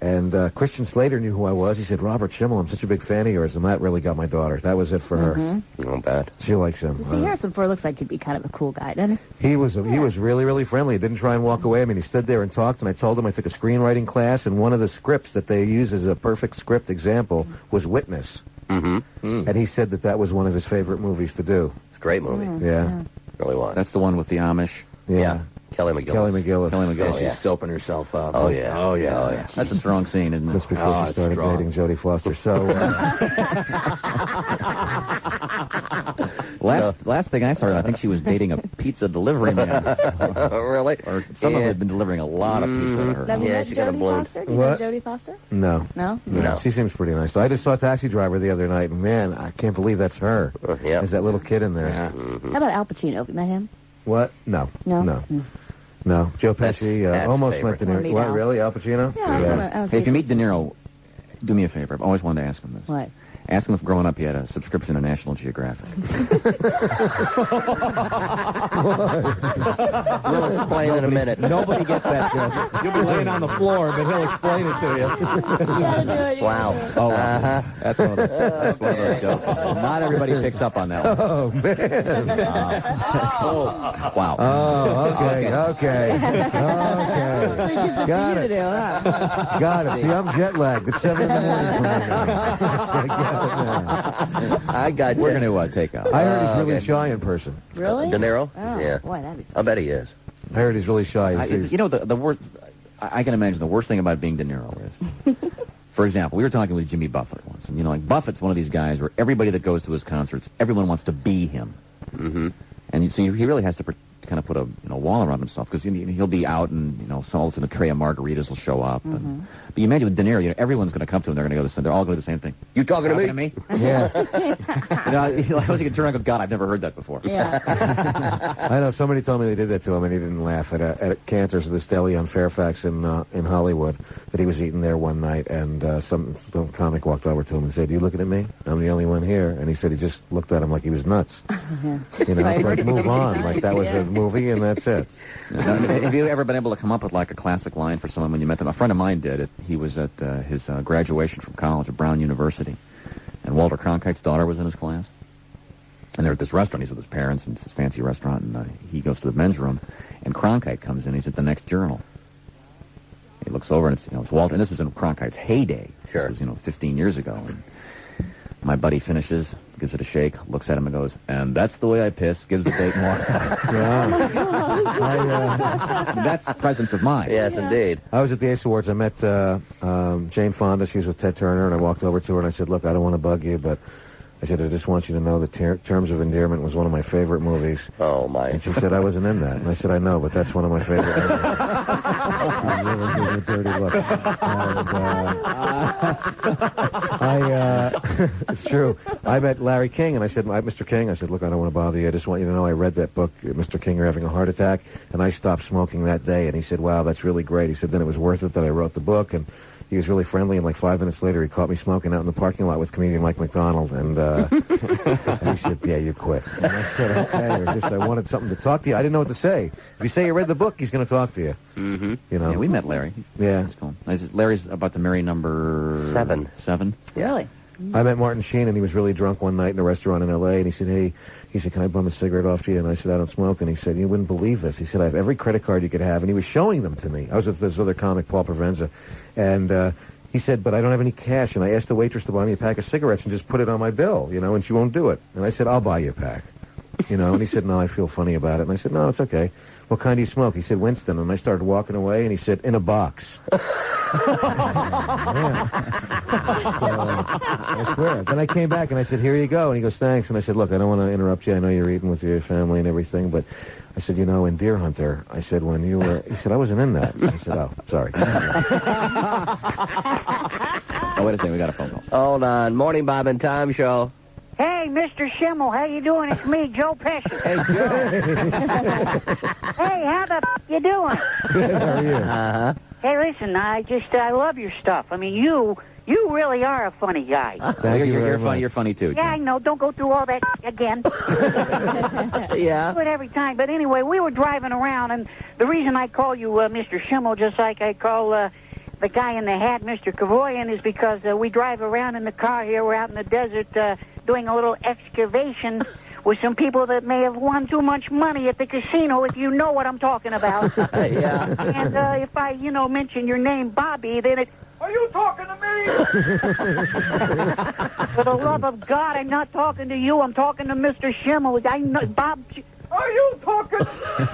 D: And Christian Slater knew who I was. He said, Robert Schimmel, I'm such a big fan of yours. And that really got my daughter. That was it for her.
B: Not bad.
D: She likes him.
H: See, Harrison Ford looks like he'd be kind of a cool guy, doesn't he?
D: He was really, really friendly. He didn't try and walk away. I mean, he stood there and talked, and I told him I took a screenwriting class, and one of the scripts that they use as a perfect script example was Witness. And he said that was one of his favorite movies to do.
B: It's a great movie.
D: Yeah.
B: Really was.
C: That's the one with the Amish.
B: Yeah. Kelly McGillis.
D: Kelly McGillis.
C: Kelly McGillis.
B: Oh, yeah.
I: She's soaping herself up.
B: Oh, yeah.
I: Oh, yeah.
B: Oh, yeah.
C: That's a strong scene, isn't it?
D: Just before she started
I: strong.
D: dating Jodie Foster. So,
C: Last thing I saw, I think she was dating a pizza delivery man.
B: Really?
C: Or someone who had been delivering a lot of pizza to her.
H: Have you
B: Yeah,
H: met
B: she got a
H: Jodie
B: balloon.
H: Foster? Do you know
D: What?
H: Jodie Foster?
D: no.
H: No?
B: No.
D: She seems pretty nice. So I just saw Taxi Driver the other night, and man, I can't believe that's her.
B: Yeah.
D: There's that little kid in there.
I: Yeah.
H: How about Al Pacino? Have you met him?
D: What? No.
H: No?
D: No. No. Joe
B: That's
D: Pesci,
B: Pat's
D: almost
B: favorite.
D: met De
H: Wanna
D: Niro.
H: meet
D: What,
H: Al?
D: really? Al Pacino?
H: Yeah, I was
C: Hey, if you meet
H: thinking-
C: De Niro, do me a favor. I've always wanted to ask him this.
H: What?
C: Ask him if growing up he had a subscription to National Geographic.
B: We'll explain in a minute.
C: Nobody gets that joke.
I: You'll be laying on the floor, but he'll explain it to you.
B: Wow.
C: Oh, that's one of those jokes. Not everybody picks up on that one.
D: Oh, man.
C: Wow.
D: Oh, okay. Got
H: You
D: it.
H: do, huh?
D: Got it. See, I'm jet lagged. It's 7 in the morning for me now. I got it now.
B: I got
C: We're
B: you.
C: going to take out.
D: I heard he's really
B: okay.
D: shy in person.
H: Really?
B: De Niro?
H: Oh,
B: Yeah.
H: boy, that'd be
B: I bet he is.
D: I heard he's really shy.
C: You know, the worst, I can imagine the worst thing about being De Niro is, for example, we were talking with Jimmy Buffett once, and, you know, like, Buffett's one of these guys where everybody that goes to his concerts, everyone wants to be him. And so he really has to kind of put a wall around himself because he'll be out and all of a sudden a tray of margaritas will show up. And, but you imagine with De Niro, everyone's going to come to him. They're going to go they're all going to do the same thing.
B: You talking to
C: Talking
B: me?
C: to me?
D: Yeah.
C: I was going to turn around and go, God, I've never heard that before.
H: Yeah.
D: I know somebody told me they did that to him, and he didn't laugh at Cantor's, this deli on Fairfax in Hollywood, that he was eating there one night, and some comic walked over to him and said, "You looking at me? I'm the only one here." And he said he just looked at him like he was nuts. You know, it's like move on, like that was a movie, and that's it.
C: Now, have you ever been able to come up with like a classic line for someone when you met them? A friend of mine did. He was at his graduation from college at Brown University, and Walter Cronkite's daughter was in his class. And they're at this restaurant. He's with his parents, and it's this fancy restaurant. And he goes to the men's room, and Cronkite comes in. He's at the next journal. He looks over, and it's Walter. And this was in Cronkite's heyday.
B: Sure.
C: This was 15 years ago. And my buddy finishes, gives it a shake, looks at him, and goes, "And that's the way I piss." Gives the date and walks out. That's presence of mind.
B: Yes, indeed.
D: I was at the Ace Awards. I met Jane Fonda. She was with Ted Turner, and I walked over to her and I said, "Look, I don't want to bug you, but I said, I just want you to know that Terms of Endearment was one of my favorite movies.
B: Oh, my.
D: And she said, I wasn't in that. And I said, I know, but that's one of my favorite movies. I really gave me a dirty look. And, it's true. I met Larry King, and I said, Mr. King, I said, look, I don't want to bother you. I just want you to know I read that book, Mr. King, You're Having a Heart Attack, and I stopped smoking that day. And he said, wow, that's really great. He said, then it was worth it that I wrote the book. And he was really friendly, and like 5 minutes later, he caught me smoking out in the parking lot with comedian Mike McDonald, and he said, yeah, you quit. And I said, okay, I wanted something to talk to you. I didn't know what to say. If you say you read the book, he's going to talk to you.
B: Mm-hmm.
D: You know?
C: Yeah, we met Larry.
D: Yeah.
C: That's cool. Larry's about to marry number...
B: 7.
C: 7?
B: Yeah.
H: Really?
D: I met Martin Sheen, and he was really drunk one night in a restaurant in L.A., and he said, hey, can I bum a cigarette off to you? And I said, I don't smoke. And he said, you wouldn't believe this. He said, I have every credit card you could have. And he was showing them to me. I was with this other comic, Paul Provenza, and he said, but I don't have any cash. And I asked the waitress to buy me a pack of cigarettes and just put it on my bill, and she won't do it. And I said, I'll buy you a pack. And he said, no, I feel funny about it. And I said, no, it's okay. What kind do you smoke? He said, Winston. And I started walking away, and he said, in a box. Yeah. So, I swear. Then I came back, and I said, here you go. And he goes, thanks. And I said, look, I don't want to interrupt you. I know you're eating with your family and everything, but I said, in Deer Hunter, I said, when you were... He said, I wasn't in that. I said, oh, sorry.
C: Oh, wait a second. We got a phone call.
B: Hold on. Morning, Bob and Tom Show.
J: Hey, Mr. Schimmel, how you doing? It's me, Joe Pesci.
B: Hey, Joe.
J: Hey, how the you doing?
D: How are you?
B: Uh-huh.
J: Hey, listen, I love your stuff. I mean, you really are a funny guy.
D: Thank you very
C: You're
D: much.
C: funny. You're funny, too.
J: Yeah, I know. Don't go through all that again.
B: Yeah.
J: Do it every time. But anyway, we were driving around, and the reason I call you Mr. Schimmel, just like I call the guy in the hat Mr. Kavoyan, is because we drive around in the car here. We're out in the desert doing a little excavation with some people that may have won too much money at the casino, if you know what I'm talking about.
B: Yeah.
J: And if I, mention your name, Bobby, then it... Are you talking to me? For the love of God, I'm not talking to you. I'm talking to Mr. Schimmel. I know, Bob... Are you talking?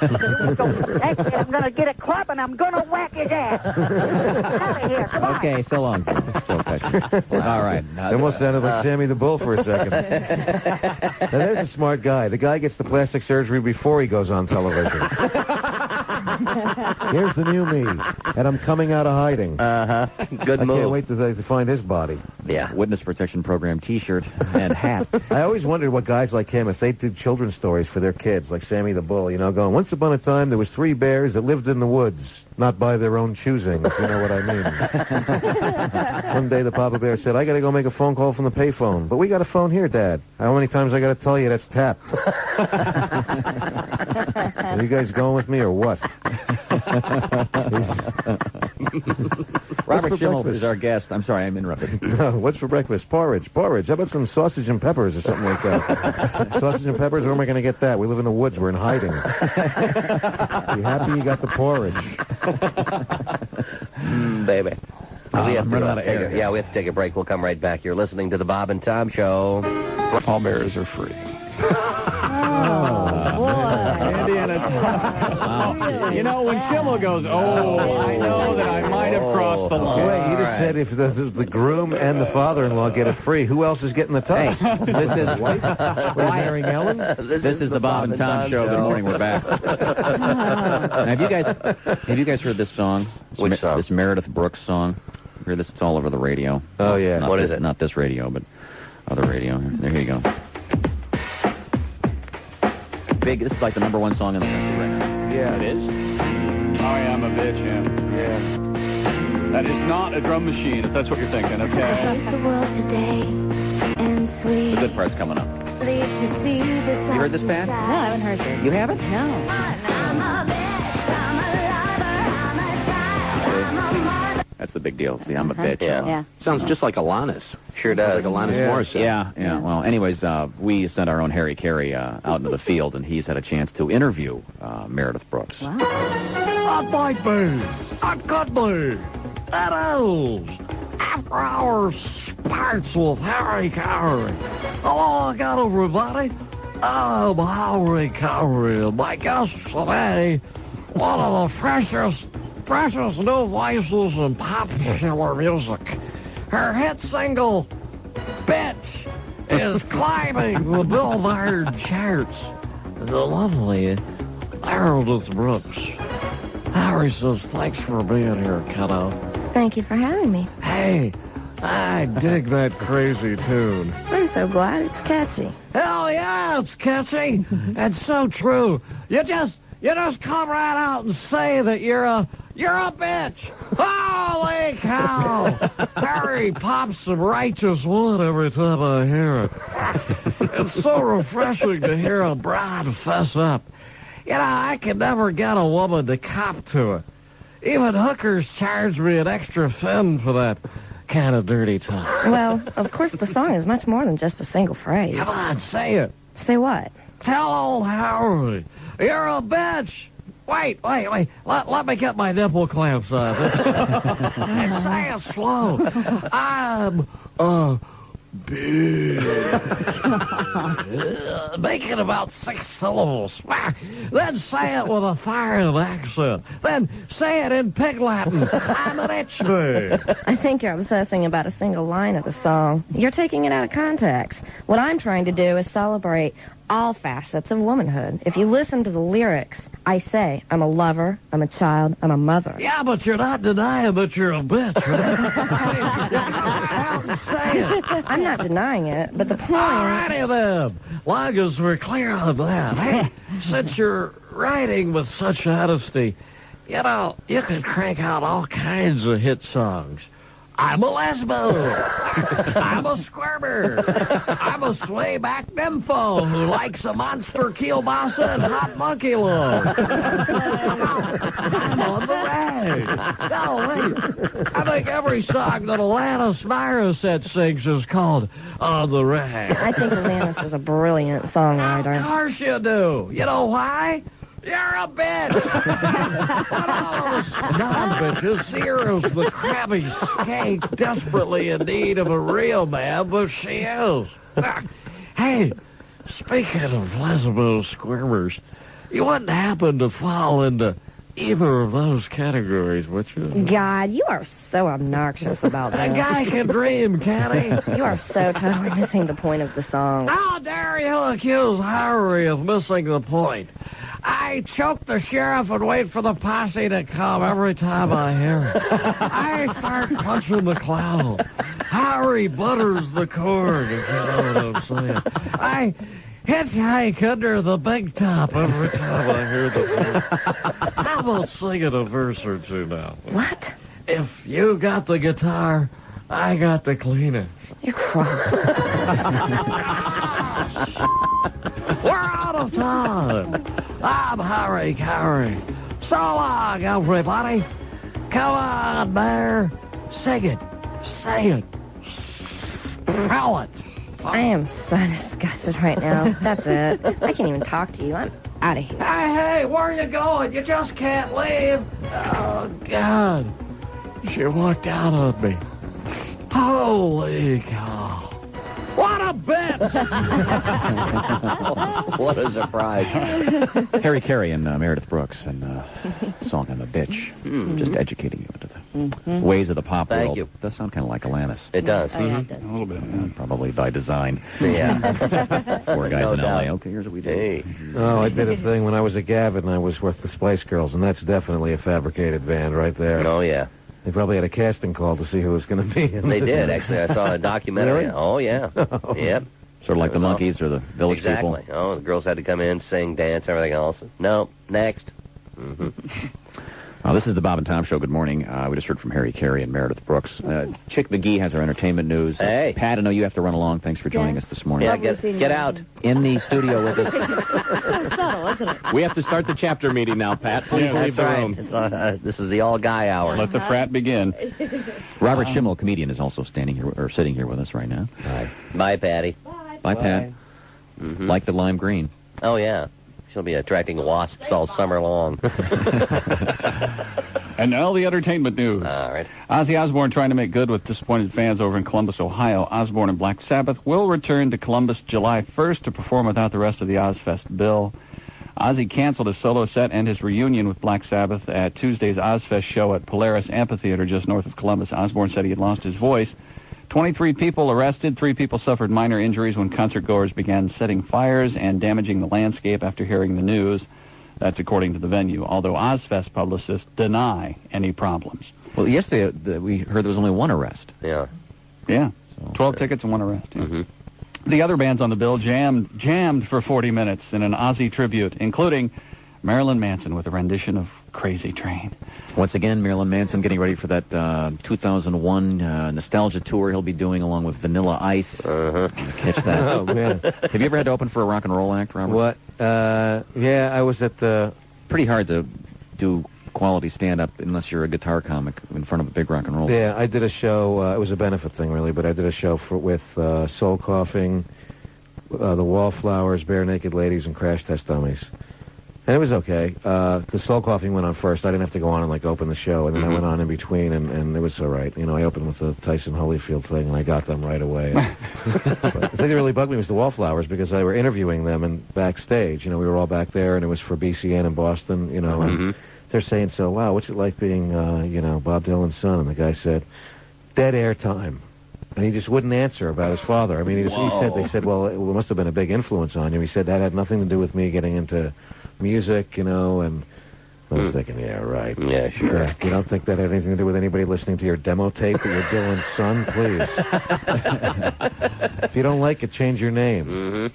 J: I'm going to get a club and I'm going to whack his ass. Out of here. Come on.
C: Okay, so long, Joe Pesci. All right.
D: It almost sounded like Sammy the Bull for a second. Now, there's a smart guy. The guy gets the plastic surgery before he goes on television. Here's the new me, and I'm coming out of hiding.
B: Good
D: I
B: move.
D: can't wait to find his body.
B: Yeah.
C: Witness Protection Program T-shirt and hat.
D: I always wondered what guys like him, if they did children's stories for their kids, like Sammy the Bull, going, once upon a time there was 3 bears that lived in the woods, not by their own choosing, if you know what I mean. One day the Papa Bear said, I got to go make a phone call from the payphone. But we got a phone here, Dad. How many times I got to tell you that's tapped? Are you guys going with me or what?
C: Robert
D: for
C: Schimmel
D: breakfast?
C: is our guest. I'm sorry, I'm interrupted.
D: No, what's for breakfast? Porridge. Porridge. How about some sausage and peppers or something like that? Sausage and peppers? Where am I going to get that? We live in the woods. We're in hiding. You happy you got the porridge?
B: Baby. We have
C: running out of
B: take
C: air.
B: we have to take a break. We'll come right back. You're listening to the Bob and Tom Show.
A: All bears are free.
H: Oh, boy.
A: Indiana Wow. When Schimmel goes, I know that I might have crossed the line.
D: Wait, he just said if the groom and the father-in-law get it free, who else is getting the
C: Hey,
D: tux?
C: this is
D: Wife? We're marrying Ellen?
C: This is the Bob and Tom Show. Good morning. We're back. Now, have you guys heard this song?
B: Which song?
C: This Meredith Brooks song. Hear this? It's all over the radio.
D: Oh, yeah.
C: Not
B: What
C: this,
B: is it?
C: Not this radio, but other radio. There you go. This is like the #1 song in the country right now.
D: Yeah.
A: It is? I am a bitch, yeah. That is not a drum machine, if that's what you're thinking, okay?
K: The world today and sleep.
C: The good part's coming up.
K: Sleep to see this.
C: You heard this, Pat?
H: No, I haven't heard this.
C: You haven't?
H: No.
C: That's the big deal. See, I'm a bitch.
H: Yeah.
I: Sounds just like Alanis.
B: Sure does.
I: Like Alanis Morissette.
C: Yeah. Well, anyways, we sent our own Harry Carey out into the field, and he's had a chance to interview Meredith Brooks.
H: Wow.
L: I might be. I could be. It is. After our spats with Harry Carey. Hello again, everybody. I'm Harry Carey. My guest today, one of the freshest new voices in popular music. Her hit single, Bitch, is climbing the Billboard charts. The lovely Meredith Brooks. Harry says, thanks for being here, kiddo.
M: Thank you for having me.
L: Hey, I dig that crazy tune.
M: I'm so glad it's catchy.
L: Hell yeah, it's catchy. It's so true. You just come right out and say that you're a bitch. Holy cow! Harry pops some righteous wood every time I hear it. It's so refreshing to hear a broad fess up. You know, I can never get a woman to cop to it. Even hookers charge me an extra fin for that kind of dirty talk.
M: Well, of course, the song is much more than just a single phrase.
L: Come on, say it.
M: Say what?
L: Tell old Howard, you're a bitch. Wait. Let me get my nipple clamps on. And say it slow. I'm a bitch. Make it about 6 syllables. Then say it with a foreign accent. Then say it in Pig Latin. I'm an itch man.
M: I think you're obsessing about a single line of the song. You're taking it out of context. What I'm trying to do is celebrate all facets of womanhood. If you listen to the lyrics, I say, I'm a lover, I'm a child, I'm a mother.
L: Yeah, but you're not denying that you're a bitch, right? Say it.
M: I'm not denying it, but the point...
L: Alrighty then. Long as we're clear on that. Hey, since you're writing with such honesty, you know, you can crank out all kinds of hit songs. I'm a lesbo. I'm a squirmer. I'm a swayback nympho who likes a monster kielbasa and hot monkey love. I'm on the rag. No, wait. I think every song that Alanis Morissette sings is called On the Rag.
M: I think Alanis is a brilliant songwriter.
L: Of course you do. You know why? You're a bitch! What all those non-bitches? Here's the crabby skank desperately in need of a real man, but she is. Hey, speaking of lesbo squirmers, you wouldn't happen to fall into either of those categories, would you?
M: God, you are so obnoxious about that.
L: A guy can dream, can't he?
M: You are so totally missing the point of the song.
L: How dare you accuse Harry of missing the point? I choke the sheriff and wait for the posse to come every time I hear it. I start punching the clown. Harry butters the cord, if you know what I'm saying. I hitchhike under the big top every time I hear the verse. How about singing a verse or two now?
M: What?
L: If you got the guitar, I got the cleaner.
M: You're cross.
L: We're out of time. I'm Harry Carey. So long, everybody. Come on, Bear. Sing it. Say it. Spell it.
M: I am so disgusted right now. That's it. I can't even talk to you. I'm out of here.
L: Hey, where are you going? You just can't leave. Oh, God. She walked out on me. Holy cow. What a bitch!
B: What a surprise.
C: Harry Carey and Meredith Brooks and song I'm a Bitch. Just educating you into the ways of the pop
B: Thank
C: world.
B: you.
C: It does sound kind of like Alanis.
B: It does.
H: Oh, yeah, it does.
A: A little bit.
C: Probably by design.
B: Yeah.
C: 4 guys
B: No
C: in
B: doubt.
C: L.A. Okay, here's what we do.
B: Hey.
D: Oh, I did a thing when I was at Gavin. I was with the Spice Girls, and that's definitely a fabricated band right there.
B: Oh, yeah.
D: They probably had a casting call to see who was going to be in
B: They
D: it.
B: did, actually. I saw a documentary.
D: Really?
B: Oh, yeah. Yep.
C: Sort of like the
B: It was
C: Monkees or the Village
B: Exactly.
C: People.
B: Oh, the girls had to come in, sing, dance, everything else. No, next.
C: This is the Bob and Tom Show. Good morning. We just heard from Harry Carey and Meredith Brooks. Chick McGee has our entertainment news.
B: Hey.
C: Pat, I know you have to run along. Thanks for joining
H: Yes.
C: us this morning.
B: Yeah,
H: Lovely seeing
B: get
H: you.
B: out.
C: In the studio with us.
H: So subtle, isn't it?
I: We have to start the chapter meeting now, Pat. Please leave the room.
B: It's, this is the all-guy hour.
A: Let the frat begin.
C: Robert Schimmel, comedian, is also standing here or sitting here with us right now.
B: Bye, Patty.
C: Bye, Pat. Like the lime green.
B: Oh, yeah. She'll be attracting wasps all summer long.
A: And now the entertainment news.
B: All right.
A: Ozzy Osbourne trying to make good with disappointed fans over in Columbus, Ohio. Osbourne and Black Sabbath will return to Columbus July 1st to perform without the rest of the Ozfest bill. Ozzy canceled his solo set and his reunion with Black Sabbath at Tuesday's Ozfest show at Polaris Amphitheater just north of Columbus. Osbourne said he had lost his voice 23 people arrested. 3 people suffered minor injuries when concertgoers began setting fires and damaging the landscape after hearing the news. That's according to the venue, although Ozfest publicists deny any problems.
C: Well, yesterday we heard there was only 1 arrest.
B: Yeah.
A: Yeah, 12 tickets and 1 arrest. Yeah. The other bands on the bill jammed for 40 minutes in an Ozzy tribute, including Marilyn Manson with a rendition of Crazy Train.
C: Once again, Marilyn Manson getting ready for that 2001 nostalgia tour he'll be doing along with Vanilla Ice. Catch that.
D: Oh, man.
C: Have you ever had to open for a rock and roll act, Robert?
D: What? Yeah, I was at the...
C: Pretty hard to do quality stand-up unless you're a guitar comic in front of a big rock and roll.
D: Yeah, I did a show. It was a benefit thing, really, but I did a show with Soul Coughing, the Wallflowers, Bare Naked Ladies, and Crash Test Dummies. And it was okay. The Soul Coughing went on first. I didn't have to go on and, open the show. And then I went on in between, and it was all right. You know, I opened with the Tyson Holyfield thing, and I got them right away. But the thing that really bugged me was the Wallflowers, because I were interviewing them and backstage. You know, we were all back there, and it was for BCN in Boston, you know, and they're saying, so, wow, what's it like being, Bob Dylan's son? And the guy said, dead air time. And he just wouldn't answer about his father. I mean, they said, well, it must have been a big influence on you. He said, that had nothing to do with me getting into music, you know, and I was thinking, yeah, right.
B: Yeah, sure.
D: You don't think that had anything to do with anybody listening to your demo tape that you're Dylan's son? Please. If you don't like it, change your name.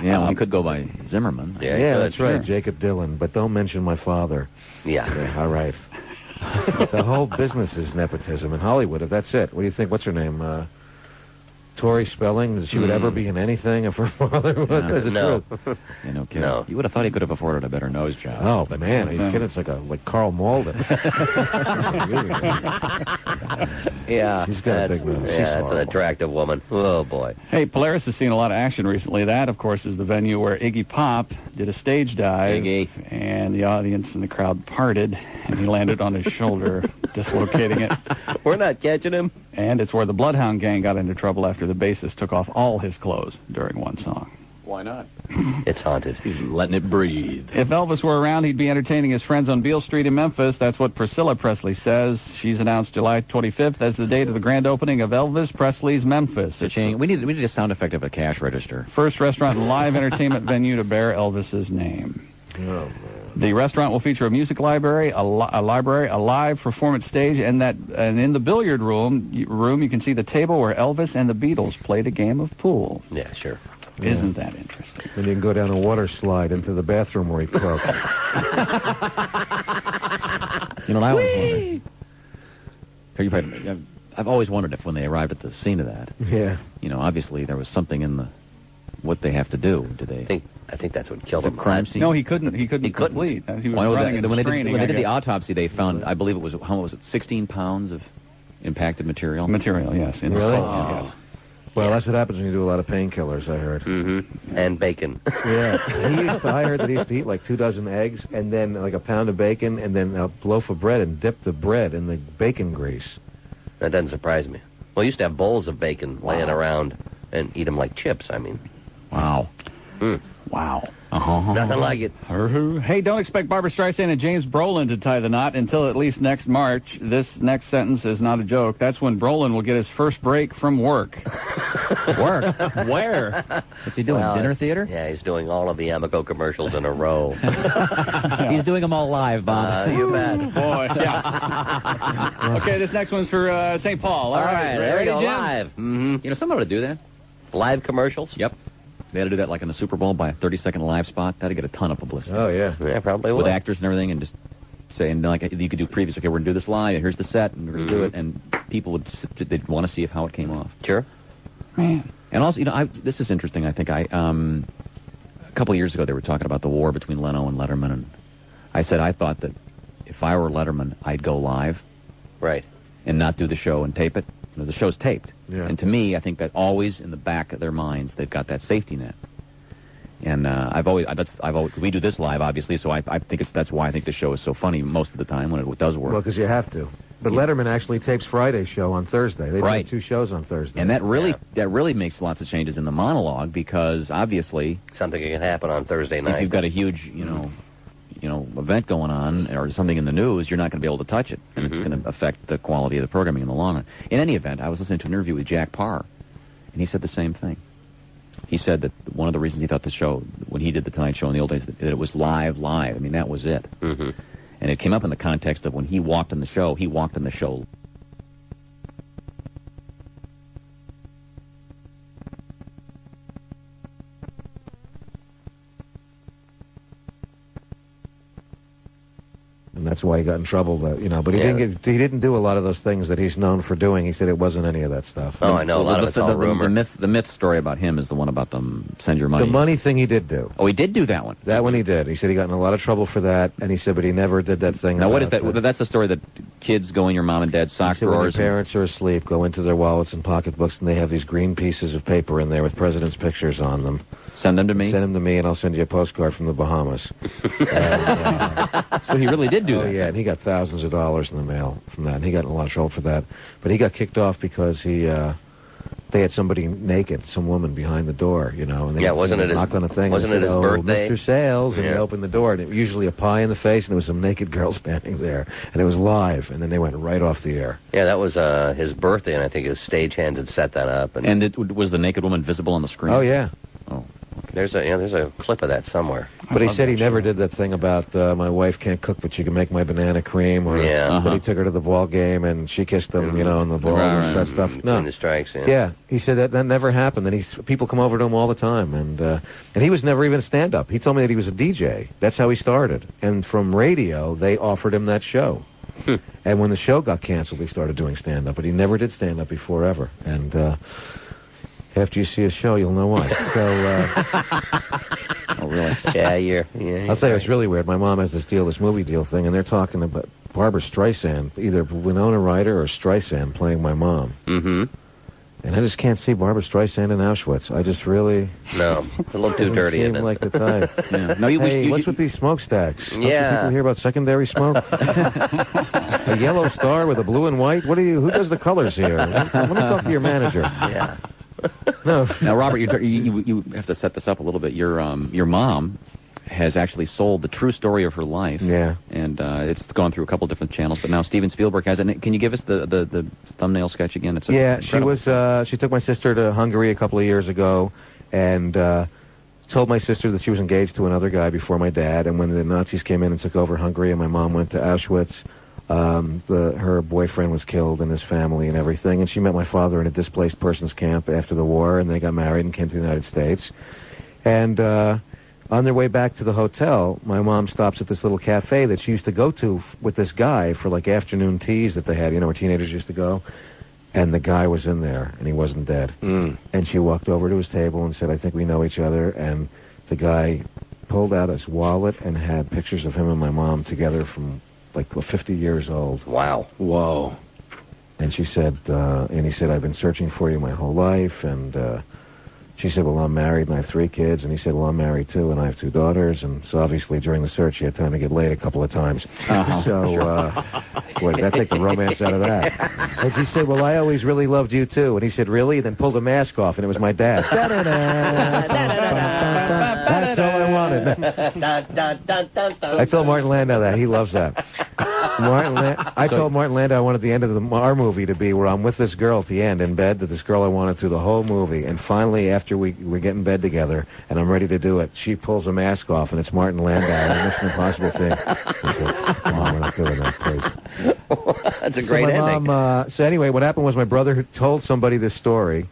C: Yeah, well, you could go by Zimmerman.
D: Yeah, that's right, Jacob Dylan, but don't mention my father.
B: Yeah.
D: All right. The whole business is nepotism in Hollywood, if that's it. What do you think? What's her name? Tori Spelling? She would ever be in anything if her father was the truth?
C: You know, kid, you would have thought he could have afforded a better nose job.
D: Oh, man. Are you kidding? It's like Carl Malden.
B: Yeah.
D: She's got a big nose.
B: Yeah, that's an attractive woman. Oh, boy.
A: Hey, Polaris has seen a lot of action recently. That, of course, is the venue where Iggy Pop did a stage dive.
B: Iggy.
A: And the audience and the crowd parted, and he landed on his shoulder, dislocating it.
B: We're not catching him.
A: And it's where the Bloodhound Gang got into trouble after the bassist took off all his clothes during one song.
C: Why not?
B: It's haunted.
C: He's letting it breathe.
A: If Elvis were around, he'd be entertaining his friends on Beale Street in Memphis. That's what Priscilla Presley says. She's announced July 25th as the date of the grand opening of Elvis Presley's Memphis.
C: We need a sound effect of a cash register.
A: First restaurant and live entertainment venue to bear Elvis's name.
D: Oh, man.
A: The restaurant will feature a music library, a live performance stage, and in the billiard room you can see the table where Elvis and the Beatles played a game of pool.
B: Yeah, sure.
A: Isn't that interesting?
D: And you can go down a water slide into the bathroom where he croaked.
C: You know, I always wondered. I've always wondered if when they arrived at the scene of that, you know, obviously there was something in what they have to do. Do they?
B: I think that's what killed
C: him. Crime scene?
A: No, he couldn't complete. He was running and
C: when
A: straining.
C: They did the autopsy, they found, I believe it was, how was it, 16 pounds of impacted material?
A: Material, yes. In his
D: Really?
A: clothes, yes.
D: Well, that's what happens when you do a lot of painkillers, I heard.
B: And bacon.
D: Yeah. I heard that he used to eat like 2 dozen eggs and then like a pound of bacon and then a loaf of bread and dip the bread in the bacon grease.
B: That doesn't surprise me. Well, I used to have bowls of bacon laying around and eat them like chips, I mean.
C: Wow.
A: Wow.
B: Nothing like it.
A: Hey, don't expect Barbra Streisand and James Brolin to tie the knot until at least next March. This next sentence is not a joke. That's when Brolin will get his first break from work.
C: Work? Where? What's he doing? Dinner theater?
B: Yeah, he's doing all of the Amico commercials in a row.
C: He's doing them all live, Bob.
B: You bet.
A: Boy, yeah. Okay, this next one's for St. Paul.
B: All right, there we go,
A: Jim?
B: live.
C: You know, somebody ought to do that.
B: Live commercials?
C: Yep. They had to do that like in the Super Bowl by a 30-second live spot. That'd get a ton of publicity.
D: Oh, yeah.
B: Yeah, probably will.
C: With actors and everything, and just saying, like, you could do previous, okay, we're going to do this live, here's the set, and we're going to do it, and people they'd want to see how it came off.
B: Sure.
A: Man.
C: And also, you know, this is interesting, I think. A couple of years ago, they were talking about the war between Leno and Letterman, and I said I thought that if I were Letterman, I'd go live.
B: Right.
C: And not do the show and tape it. You know, the show's taped.
D: Yeah.
C: And to me, I think that always in the back of their minds, they've got that safety net. And we do this live, obviously, so I think that's why I think the show is so funny most of the time when it does work.
D: Well, because you have to. But Letterman actually tapes Friday's show on Thursday. They do 2 shows on Thursday.
C: And that really makes lots of changes in the monologue because obviously
B: something can happen on Thursday night.
C: If you've got a huge, event going on or something in the news, you're not going to be able to touch it, and it's going to affect the quality of the programming in the long run. In any event, I was listening to an interview with Jack Parr, and he said the same thing. He said that one of the reasons he thought the show, when he did the Tonight Show in the old days, that it was live. I mean, that was it. And it came up in the context of when he walked in the show,
D: And that's why he got in trouble, but he didn't do a lot of those things that he's known for doing. He said it wasn't any of that stuff.
B: Oh, I know. A lot of it's all rumor.
C: The myth story about him is the one about them send your money.
D: The money thing he did do.
C: Oh, he did do that one.
D: That one he did. He said he got in a lot of trouble for that, and he said, but he never did that thing.
C: Now, what is that? That's the story that kids go in your mom and dad's sock
D: when
C: drawers.
D: Your parents are asleep, go into their wallets and pocketbooks, and they have these green pieces of paper in there with presidents' pictures on them.
C: Send them to me?
D: Send them to me, and I'll send you a postcard from the Bahamas.
C: So he really did do that.
D: Oh, yeah, and he got thousands of dollars in the mail from that, and he got in a lot of trouble for that. But he got kicked off because they had somebody naked, some woman behind the door, and they
B: wasn't it
D: knocked on a thing.
B: Wasn't it his birthday?
D: Mr. Sales, and he opened the door, and it was usually a pie in the face, and there was some naked girl standing there, and it was live, and then they went right off the air.
B: Yeah, that was his birthday, and I think his stagehand had set that up.
C: And was the naked woman visible on the screen?
D: Oh, yeah.
C: Oh.
B: There's a clip of that somewhere.
D: But he said he never did that thing about my wife can't cook, but she can make my banana cream. Or that he took her to the ball game and she kissed him, on the ball and that stuff. No,
B: in the strikes.
D: Yeah, he said that never happened. And people come over to him all the time, and he was never even stand-up. He told me that he was a DJ. That's how he started. And from radio, they offered him that show. And when the show got canceled, he started doing stand-up. But he never did stand-up before ever. And after you see a show, you'll know why.
B: Oh, really? Yeah.
D: I'll tell you, it's really weird. My mom has this movie deal thing, and they're talking about Barbara Streisand, either Winona Ryder or Streisand playing my mom.
B: Mm-hmm.
D: And I just can't see Barbara Streisand in Auschwitz. I just really...
B: No, it's a little too dirty, isn't it?
D: Like the type.
C: Yeah. No,
D: what's with these smokestacks? Don't people hear about secondary smoke? A yellow star with a blue and white? Who does the colors here? Let me talk to your manager.
B: Yeah.
D: No.
C: Now, Robert, you have to set this up a little bit. Your mom has actually sold the true story of her life.
D: Yeah.
C: And it's gone through a couple different channels, but now Steven Spielberg has it. Can you give us the thumbnail sketch again? It's
D: incredible. She took my sister to Hungary a couple of years ago, and told my sister that she was engaged to another guy before my dad. And when the Nazis came in and took over Hungary, and my mom went to Auschwitz. Her boyfriend was killed and his family and everything, and she met my father in a displaced persons camp after the war, and they got married and came to the United States. And on their way back to the hotel, my mom stops at this little cafe that she used to go to with this guy for like afternoon teas that they had, where teenagers used to go. And the guy was in there, and he wasn't dead. And she walked over to his table and said, I think we know each other. And the guy pulled out his wallet and had pictures of him and my mom together from like 50 years old.
B: Wow.
C: Whoa.
D: And she said, and he said, I've been searching for you my whole life. And she said, well, I'm married and I have 3 kids. And he said, well, I'm married too and I have 2 daughters. And so obviously during the search, he had time to get laid a couple of times. So, boy, did that take the romance out of that? And she said, well, I always really loved you too. And he said, really? And then pulled a mask off and it was my dad. That's all I wanted. I told Martin Landau that. He loves that. I told Martin Landau I wanted the end of our movie to be where I'm with this girl at the end in bed, that this girl I wanted through the whole movie. And finally, after we get in bed together and I'm ready to do it, she pulls a mask off and it's Martin Landau, a Mission Impossible thing. I said, come on, we're not doing that, please.
B: That's a great ending.
D: So anyway, what happened was my brother told somebody this story.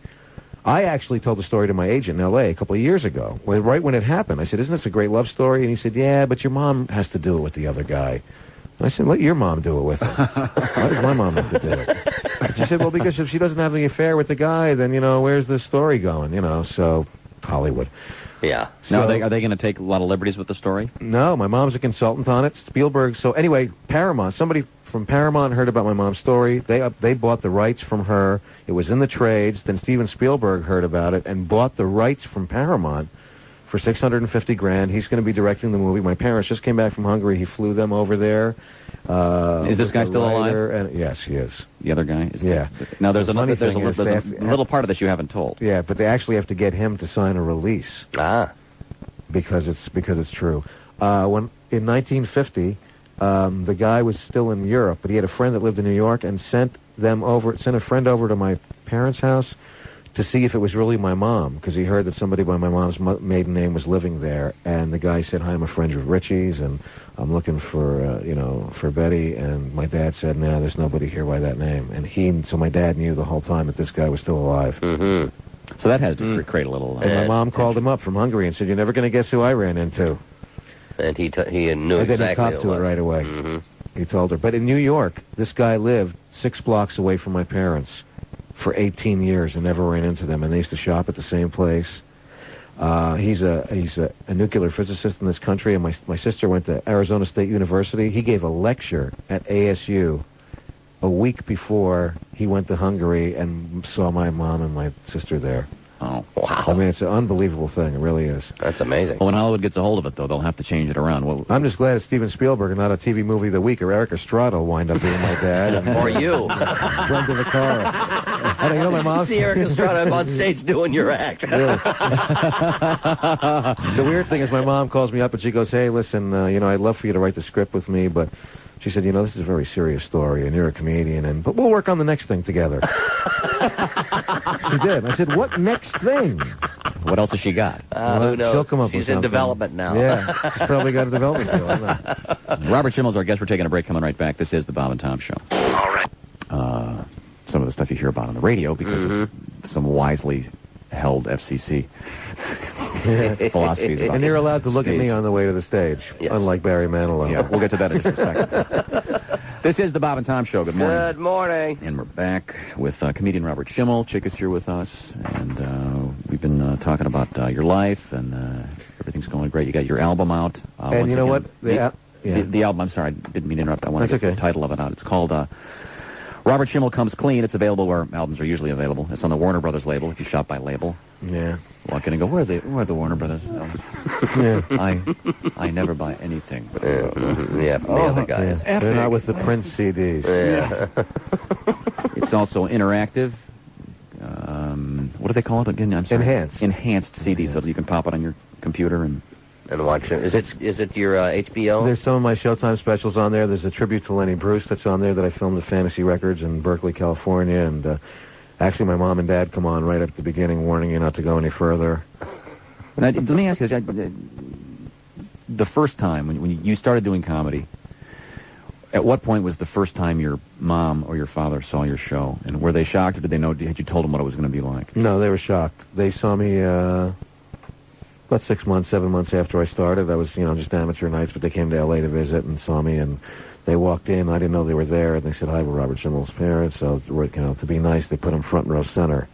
D: I actually told the story to my agent in L.A. a couple of years ago, right when it happened. I said, isn't this a great love story? And he said, yeah, but your mom has to do it with the other guy. And I said, let your mom do it with him. Why does my mom have to do it? And she said, well, because if she doesn't have any affair with the guy, then, where's the story going? So Hollywood.
B: Yeah.
C: Now, are they going to take a lot of liberties with the story?
D: No, my mom's a consultant on it. Spielberg. So anyway, Paramount, somebody from Paramount heard about my mom's story. They bought the rights from her. It was in the trades. Then Steven Spielberg heard about it and bought the rights from Paramount for $650,000. He's going to be directing the movie. My parents just came back from Hungary. He flew them over there.
C: Is this guy still alive?
D: Yes, he is.
C: The other guy?
D: Yeah.
C: Now, there's a little part of this you haven't told.
D: Yeah, but they actually have to get him to sign a release.
B: Ah.
D: Because it's true. When in 1950, the guy was still in Europe, but he had a friend that lived in New York and sent a friend over to my parents' house to see if it was really my mom, because he heard that somebody by my mom's maiden name was living there. And the guy said, "Hi, I'm a friend of Richie's, and I'm looking for, for Betty." And my dad said, "No, there's nobody here by that name." And so my dad knew the whole time that this guy was still alive.
B: Mm-hmm.
C: So that has to create a little...
D: and my mom called him up from Hungary and said, "You're never going to guess who I ran into."
B: And he knew
D: and
B: exactly
D: then he copped
B: who
D: to
B: it
D: it
B: was.
D: right away.
B: Mm-hmm.
D: He told her. But in New York, this guy lived 6 blocks away from my parents for 18 years and never ran into them. And they used to shop at the same place. He's a nuclear physicist in this country, and my sister went to Arizona State University. He gave a lecture at ASU a week before he went to Hungary and saw my mom and my sister there.
C: Oh,
B: wow.
D: I mean, it's an unbelievable thing. It really is.
B: That's amazing.
C: Well, when Hollywood gets a hold of it, though, they'll have to change it around. Well,
D: I'm just glad it's Steven Spielberg and not a TV movie of the week, or Eric Estrada will wind up being my dad. And
B: Or you.
D: Brenda the car. I don't know, my mom.
B: See Eric Estrada on stage doing your act.
D: Really. The weird thing is my mom calls me up and she goes, "Hey, listen, I'd love for you to write the script with me, but..." She said, "This is a very serious story, and you're a comedian, but we'll work on the next thing together." She did. I said, "What next thing?"
C: What else has she got?
B: Who knows?
D: She'll come up with
B: She's in
D: something.
B: development now.
D: Yeah, she's probably got a development deal. I don't know.
C: Robert Schimmel's our guest. We're taking a break. Coming right back. This is the Bob and Tom Show.
E: All right.
C: Some of the stuff you hear about on the radio because of some wisely held FCC philosophies about
D: And you're allowed to look at
C: speech.
D: me on the way to the stage,
B: Yes.
D: unlike Barry Manilow.
C: Yeah, we'll get to that in just a second. This is the Bob and Tom Show. Good morning.
B: Good morning.
C: And we're back with comedian Robert Schimmel. Chick is here with us, and we've been talking about your life, and everything's going great. You got your album out.
D: And
C: once
D: you know
C: again.
D: what?
C: The album, I'm sorry, I didn't mean to interrupt. I want to
D: That's
C: get
D: okay.
C: the title of it out. It's called Robert Schimmel Comes Clean. It's available where albums are usually available. It's on the Warner Brothers label, if you shop by label.
D: Yeah.
C: Walk in and go, where are the Warner Brothers?
D: Yeah.
C: I never buy anything.
B: Yeah, from the other guys.
D: They're not with the Prince CDs.
B: Yeah.
C: It's also interactive. What do they call it again? I'm sorry. Enhanced CD, so that you can pop it on your computer and
B: watch it. Is it your HBO?
D: There's some of my Showtime specials on there. There's a tribute to Lenny Bruce that's on there that I filmed at Fantasy Records in Berkeley, California. And actually, my mom and dad come on right up at the beginning, warning you not to go any further.
C: Now, let me ask you this. The first time when you started doing comedy, at what point was the first time your mom or your father saw your show? And were they shocked, or did they know? Had you told them what it was going to be like?
D: No, they were shocked. They saw me about 6 months, 7 months after I started. I was, just amateur nights, but they came to L.A. to visit and saw me, and they walked in. I didn't know they were there, and they said, "Hi, we're Robert Schimmel's parents." So, to be nice, they put him front row center.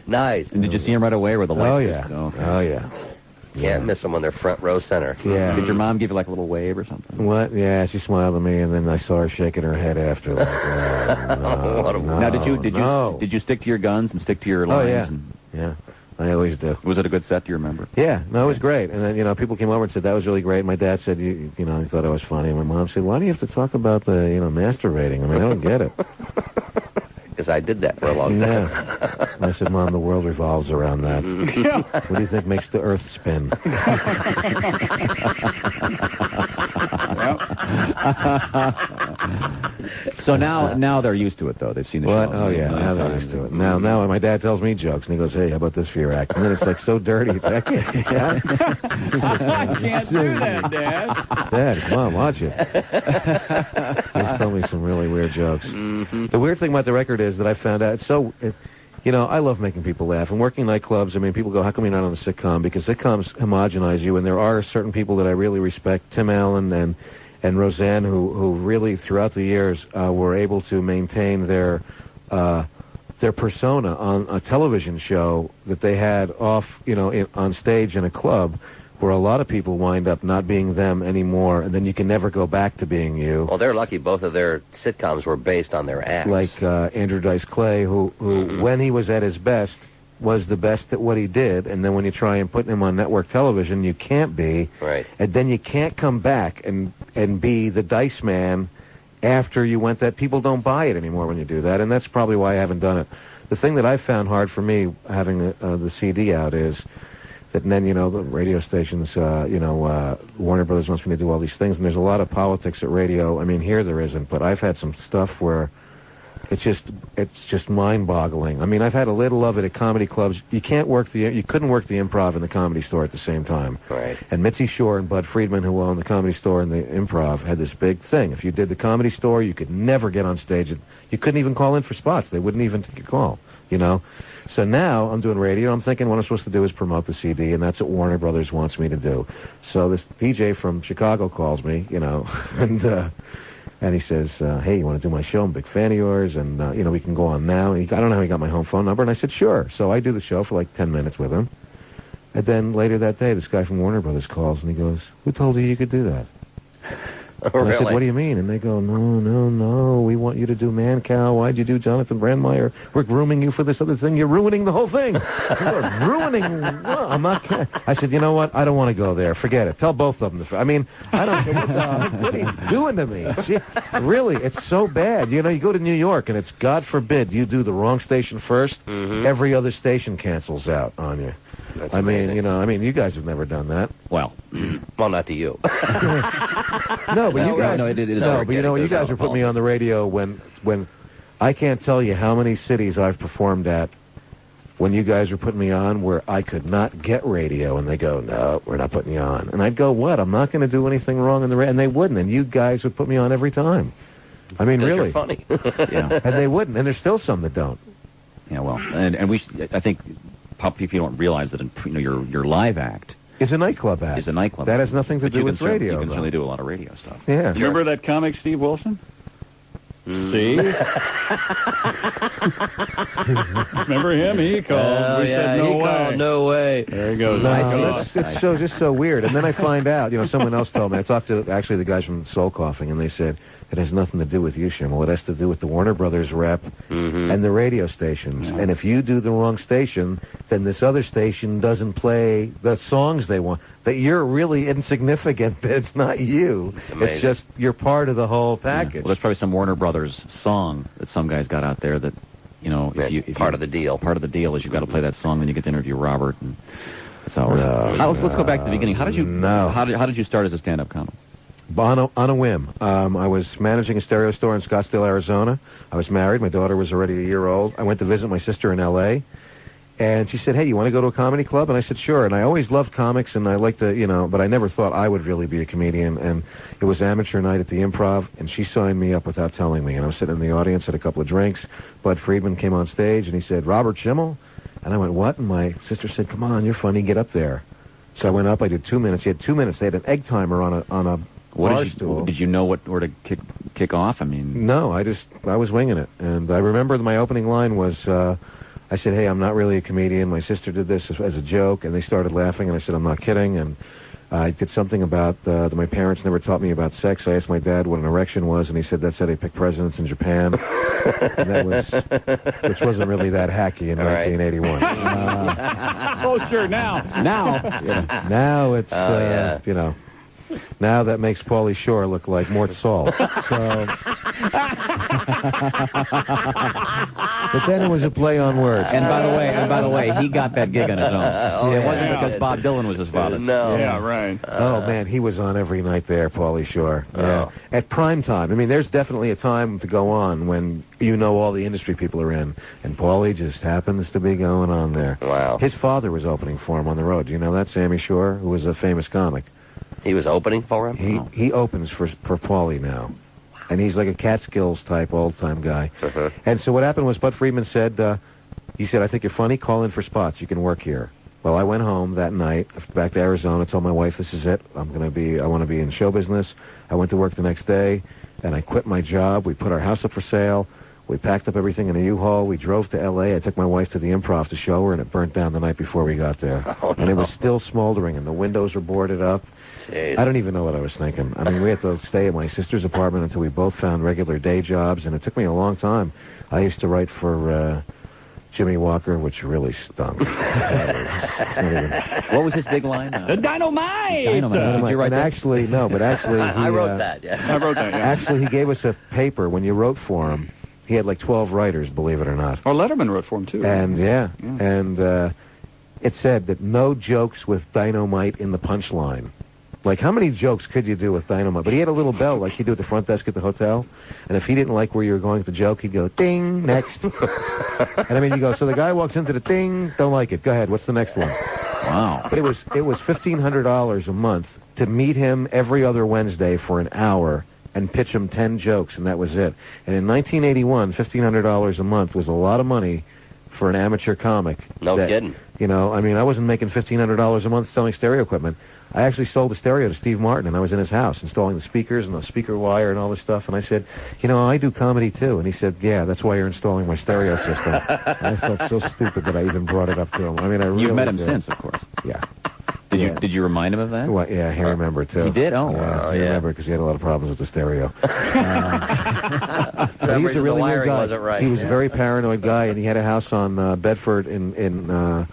B: Nice.
C: And did you see him right away, or were the lights?
D: Oh, yeah.
C: Just, okay.
D: Oh, yeah.
B: Can't miss them when they're front row center.
D: Yeah.
C: Did your mom give you like a little wave or something?
D: What? Yeah, she smiled at me, and then I saw her shaking her head after. Like,
C: Now, did you stick to your guns and stick to your lines?
D: Oh, yeah.
C: And
D: Yeah, I always do.
C: was it a good set? Do you remember?
D: Yeah, no, it was great. And then, people came over and said, "That was really great." My dad said, he thought I was funny. And my mom said, "Why do you have to talk about the, masturbating? I mean, I don't get it."
B: Because I did that for a long time.
D: Yeah. And I said, "Mom, the world revolves around that. What do you think makes the earth spin?"
C: So now they're used to it, though. They've seen the
D: What?
C: show.
D: Oh, yeah, now they're used to it. Now my dad tells me jokes, and he goes, "Hey, how about this for your act?" And then it's like so dirty. It's like, I can't do that.
A: I can't do that, Dad.
D: Dad, come on, watch it. He's telling me some really weird jokes. The weird thing about the record is that I found out, I love making people laugh. And working nightclubs, I mean, people go, "How come you're not on a sitcom?" Because sitcoms homogenize you, and there are certain people that I really respect, Tim Allen and Roseanne, who really, throughout the years, were able to maintain their persona on a television show that they had off, on stage in a club, where a lot of people wind up not being them anymore, and then you can never go back to being you.
B: Well, they're lucky both of their sitcoms were based on their acts.
D: Like Andrew Dice Clay, who when he was at his best, was the best at what he did, and then when you try and put him on network television, you can't be.
B: Right.
D: And then you can't come back and be the Dice Man after you went that. People don't buy it anymore when you do that, and that's probably why I haven't done it. The thing that I found hard for me, having the CD out, is and then, the radio stations, Warner Brothers wants me to do all these things, and there's a lot of politics at radio. I mean, here there isn't, but I've had some stuff where it's just mind-boggling. I mean, I've had a little of it at comedy clubs. You couldn't work the Improv and the Comedy Store at the same time.
B: Right.
D: And Mitzi Shore and Bud Friedman, who owned the Comedy Store and the Improv, had this big thing. If you did the Comedy Store, you could never get on stage. You couldn't even call in for spots. They wouldn't even take your call, So now I'm doing radio. I'm thinking what I'm supposed to do is promote the CD, and that's what Warner Brothers wants me to do. So this DJ from Chicago calls me, and he says, hey, you want to do my show? I'm a big fan of yours, and, we can go on now. And I don't know how he got my home phone number, and I said, sure. So I do the show for like 10 minutes with him. And then later that day, this guy from Warner Brothers calls, and he goes, who told you you could do that?
B: Oh,
D: and I
B: really?
D: said, what do you mean? And they go, no, we want you to do Man Cow. Why'd you do Jonathan Brandmeier? We're grooming you for this other thing. You're ruining the whole thing. You're ruining. Well, I'm not. I said, you know what? I don't want to go there. Forget it. Tell both of them. I mean, I don't care. What are you doing to me? Gee, really, it's so bad. You go to New York, and it's, God forbid, you do the wrong station first.
B: Mm-hmm.
D: Every other station cancels out on you.
B: That's
D: I mean,
B: amazing.
D: you guys have never done that.
C: Well,
B: not to you.
D: No, but you guys.
C: it is
D: No,
C: our
D: but you guys
C: are
D: are putting me on the radio when I can't tell you how many cities I've performed at when you guys were putting me on where I could not get radio, and they go, no, we're not putting you on, and I'd go, what? I'm not going to do anything wrong in the radio, and they wouldn't, and you guys would put me on every time. I mean,
B: Because
D: really,
B: you're funny.
C: yeah.
D: and they wouldn't, and there's still some that don't.
C: Yeah, well, and I think people don't realize that your live act
D: It's a nightclub act.
C: is a nightclub.
D: That has nothing to
C: But
D: do
C: you
D: with
C: can
D: radio.
C: You can
D: though.
C: certainly do a lot of radio stuff.
D: Yeah.
A: You remember that comic, Steve Wilson? See? Remember him? He called. We said no way.
B: No way.
A: There he goes.
D: No, it's just so weird. And then I find out, someone else told me. I talked to actually the guys from Soul Coughing, and they said it has nothing to do with you, Schimmel. It has to do with the Warner Brothers rep and the radio stations. And if you do the wrong station, then this other station doesn't play the songs they want. That you're really insignificant. That it's not you. It's just you're part of the whole package.
C: Well, there's probably some Warner Brothers song that some guys got out there that, if
B: part of the deal.
C: Part of the deal is you've got to play that song, then you get to interview Robert, and that's how it works. Let's go back to the beginning. How did you start as a stand-up comic?
D: On a whim. I was managing a stereo store in Scottsdale, Arizona. I was married. My daughter was already a year old. I went to visit my sister in L.A., and she said, hey, you want to go to a comedy club? And I said, sure. And I always loved comics, and I like to, but I never thought I would really be a comedian. And it was amateur night at the Improv, and she signed me up without telling me. And I was sitting in the audience, had a couple of drinks. Bud Friedman came on stage, and he said, Robert Schimmel? And I went, what? And my sister said, come on, you're funny, get up there. So I went up, I did 2 minutes. He had 2 minutes. They had an egg timer on a bar stool.
C: Did you know where to kick off? I mean,
D: no, I was winging it, and I remember my opening line was, I said, hey, I'm not really a comedian. My sister did this as a joke, and they started laughing, and I said, I'm not kidding, and I did something about that my parents never taught me about sex. I asked my dad what an erection was, and he said that's how they pick presidents in Japan, and which wasn't really that hacky in 1981.
A: Oh, sure, now.
D: Now it's, now that makes Pauly Shore look like Mort Saul. So, but then it was a play on words.
C: And by the way, he got that gig on his own. It wasn't because Bob Dylan was his father.
B: No.
A: Yeah, right.
D: Oh, man, he was on every night there, Pauly Shore. Yeah. At prime time. I mean, there's definitely a time to go on when all the industry people are in, and Pauly just happens to be going on there.
B: Wow.
D: His father was opening for him on the road. Do you know that? Sammy Shore, who was a famous comic.
B: He was opening for him?
D: He opens for Pauly now. And he's like a Catskills type old-time guy.
B: Uh-huh.
D: And so what happened was Bud Friedman said, he said, I think you're funny, call in for spots, you can work here. Well, I went home that night, back to Arizona, told my wife, this is it, I want to be in show business. I went to work the next day, and I quit my job. We put our house up for sale. We packed up everything in a U-Haul. We drove to L.A. I took my wife to the Improv to show her, and it burnt down the night before we got there. And it was still smoldering, and the windows were boarded up.
B: Jeez.
D: I don't even know what I was thinking. I mean, we had to stay at my sister's apartment until we both found regular day jobs, and it took me a long time. I used to write for Jimmy Walker, which really stunk.
C: What was his big line?
A: Dynamite!
C: Did you write that?
D: Actually, no, but actually...
B: I wrote that, yeah.
A: I wrote that, yeah.
D: Actually, he gave us a paper when you wrote for him. He had like 12 writers, believe it or not.
A: Or Letterman wrote for him, too.
D: And, and it said that no jokes with dynamite in the punchline. Like, how many jokes could you do with dynamite? But he had a little bell, like he'd do at the front desk at the hotel. And if he didn't like where you were going with the joke, he'd go, ding, next. And I mean, you go, so the guy walks into the ding, don't like it. Go ahead, what's the next one?
C: Wow.
D: But it was $1,500 a month to meet him every other Wednesday for an hour and pitch him 10 jokes, and that was it. And in 1981, $1,500 a month was a lot of money for an amateur comic.
B: No kidding.
D: You know, I mean, I wasn't making $1,500 a month selling stereo equipment. I actually sold a stereo to Steve Martin, and I was in his house installing the speakers and the speaker wire and all this stuff. And I said, you know, I do comedy too. And he said, yeah, that's why you're installing my stereo system. And I felt so stupid that I even brought it up to him. I mean, I really
C: You've met him
D: did.
C: since, of course.
D: Yeah.
C: Did you remind him of that?
D: Well, yeah, he remembered too.
C: He did? Oh,
D: yeah, he remembered because he had a lot of problems with the stereo. But he's a really weird guy.
B: Wasn't right.
D: He was a very paranoid guy, and he had a house on Bedford in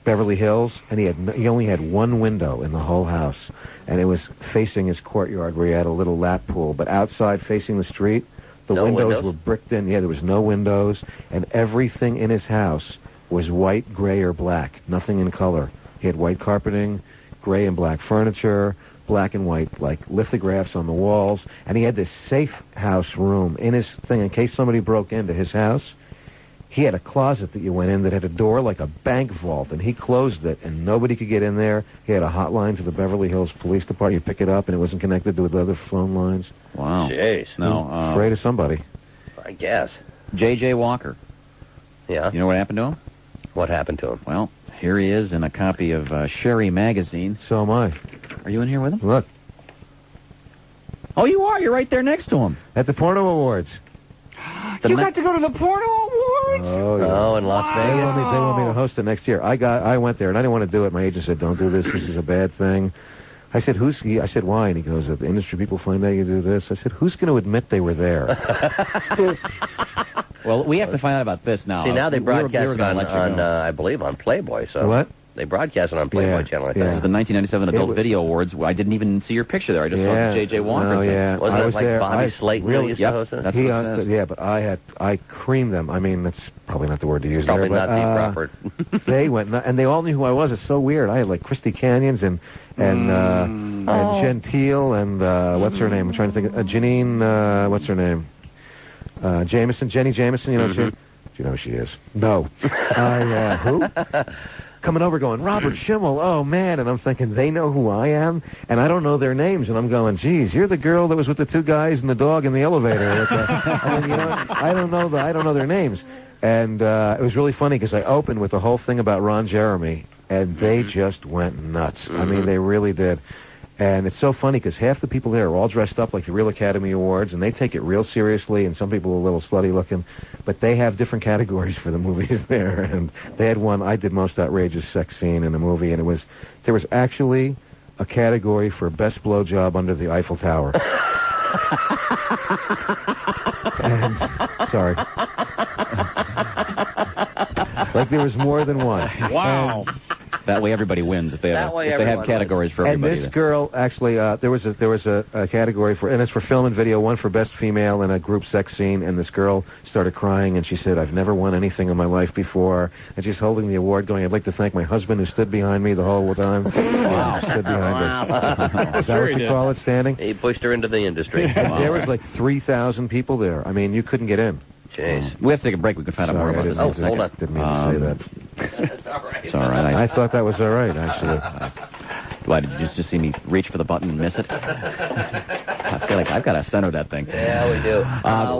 D: Beverly Hills, and he only had one window in the whole house, and it was facing his courtyard where he had a little lap pool. But outside, facing the street, the windows were bricked in. Yeah, there was no windows, and everything in his house was white, gray, or black. Nothing in color. He had white carpeting, gray and black furniture, black and white, like, lithographs on the walls. And he had this safe house room in his thing in case somebody broke into his house. He had a closet that you went in that had a door like a bank vault, and he closed it, and nobody could get in there. He had a hotline to the Beverly Hills Police Department. You pick it up, and it wasn't connected to the other phone lines.
C: Wow.
B: Jeez.
C: No,
D: afraid of somebody.
B: I guess.
C: J.J. Walker.
B: Yeah.
C: You know what happened to him?
B: What happened to him?
C: Well, here he is in a copy of Sherry Magazine.
D: So am I.
C: Are you in here with him?
D: Look.
C: Oh, you are. You're right there next to him.
D: At the Porno Awards.
C: You
A: got to go to the Porno Awards?
D: Oh, yeah.
B: Oh, in Las Vegas.
D: They want me to host it next year. I went there, and I didn't want to do it. My agent said, don't do this. This is a bad thing. I said, I said, why? And he goes, the industry people find out you do this. I said, who's going to admit they were there?
C: Well, we have to find out about this now.
B: See, now they broadcast it on
C: go.
B: I believe, on Playboy. So
D: What?
B: They broadcast it on Playboy Channel, I think.
C: This is the 1997 Adult Video Awards. I didn't even see your picture there. I just saw the J.J. Walker
D: no,
C: thing.
D: yeah.
B: Wasn't
D: I
B: it
D: was
B: like
D: there.
B: Bobby Slayton
D: really,
B: used to host it?
C: That's what it says.
D: Yeah, but I creamed them. I mean, that's probably not the word to use
B: Probably
D: there.
B: not the proper.
D: They went, and they all knew who I was. It's so weird. I had like Christy Canyons and Gentile and what's her name? I'm trying to think. Janine, what's her name? Jameson, Jenny Jameson. You know do you know who she is? No. Who? Coming over going, Robert Schimmel, oh man. And I'm thinking, they know who I am, and I don't know their names. And I'm going, geez, you're the girl that was with the two guys and the dog in the elevator. I mean, you know, I don't know their names. And it was really funny because I opened with the whole thing about Ron Jeremy, and they just went nuts. I mean, they really did. And it's so funny because half the people there are all dressed up like the real Academy Awards, and they take it real seriously, and some people are a little slutty looking, but they have different categories for the movies there. And they had one, I did most outrageous sex scene in a movie, and there was actually a category for best blowjob under the Eiffel Tower. And, sorry. Like there was more than one.
C: Wow. That way everybody wins if they have categories for everybody.
D: And this girl actually, there was a category for, and it's for film and video, one for best female in a group sex scene. And this girl started crying, and she said, "I've never won anything in my life before." And she's holding the award, going, "I'd like to thank my husband who stood behind me the whole time." Wow, stood behind her. Is that what you call it, standing?
B: He pushed her into the industry.
D: And there was like 3,000 people there. I mean, you couldn't get in.
B: Jeez.
C: We have to take a break. We can find out more about this.
B: Oh, hold on.
D: Didn't mean to say that.
B: It's all right.
C: It's all right.
D: I thought that was all right, actually.
C: Why, did you just see me reach for the button and miss it? I feel like I've got to center that thing.
B: Yeah, we do.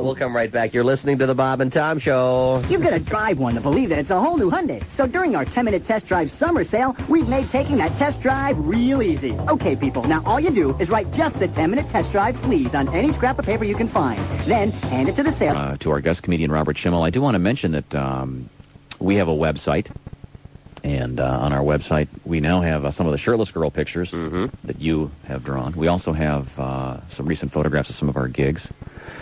B: We'll come right back. You're listening to the Bob and Tom Show.
N: You've got to drive one to believe that it's a whole new Hyundai. So during our 10-minute test drive summer sale, we've made taking that test drive real easy. Okay, people, now all you do is write just the 10-minute test drive, please, on any scrap of paper you can find. Then hand it to the sales.
C: To our guest comedian, Robert Schimmel, I do want to mention that we have a website. And on our website, we now have some of the shirtless girl pictures that you have drawn. We also have some recent photographs of some of our gigs.